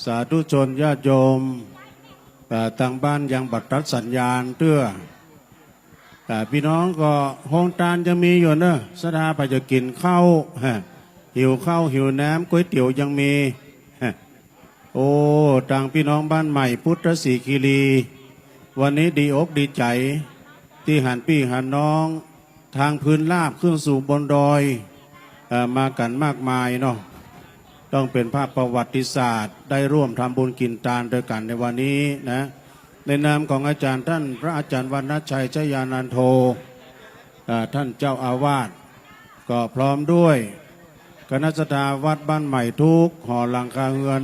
สาธุชนญาติโยมทางบ้านยังบัตรรัดสัญญาณเตื้อพี่น้องก็ห้องตานจะมีอยู่เนอะศรัทธาไปจะกินข้าวหิวข้าวหิวน้ำก๋วยเตี๋ยวยังมีโอ้ต่างพี่น้องบ้านใหม่พุทธศรีคีรีวันนี้ดีอกดีใจที่หันพี่หันน้องทางพื้นราบขึ้นสู่บนดอยมากันมากมายเนาะต้องเป็นภาพประวัติศาสตร์ได้ร่วมทำบุญกินทานด้วยกันในวันนี้นะในนามของอาจารย์ท่านพระอาจารย์วรรณชัยชยานันโทท่านเจ้าอาวาสก็พร้อมด้วยคณะสัตยาวัดบ้านใหม่ทุกหอหลังคาเฮือน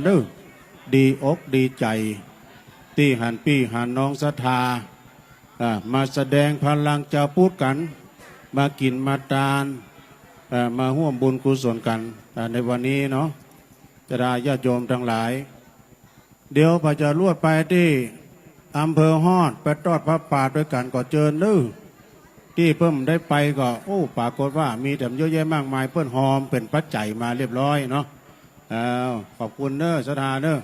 ดีอกดีใจที่หันพี่หันน้องศรัทธามาแสดงพลังจะพูดกันมากินมาทานมาร่วมบุญกุศลกันในวันนี้เนาะจะได้ญาติโยมทั้งหลายเดี๋ยวพระจะลวดไปที่อำเภอฮอดไปทอดพระป่าด้วยกันก็เจอที่เพิ่มได้ไปก็โอ้ปรากฏว่ามีแต่เยอะแยะมากมายเพิ่นหอมเป็นปัจจัยมาเรียบร้อยเนาะขอบคุณเนอะศรัทธาเนอะ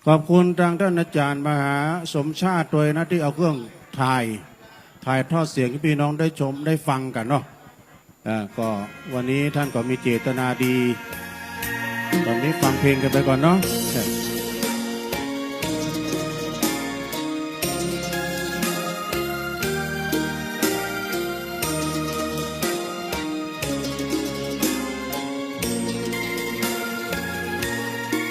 ขอบคุณทางท่านอาจารย์มหาสมชาติด้วยนะที่เอาเครื่องถ่ายทอดเสียงให้พี่น้องได้ชมได้ฟังกันเนาะก็วันนี้ท่านก็มีเจตนาดีตอนนี้ฟังเพลงกันไปก่อนเนาะ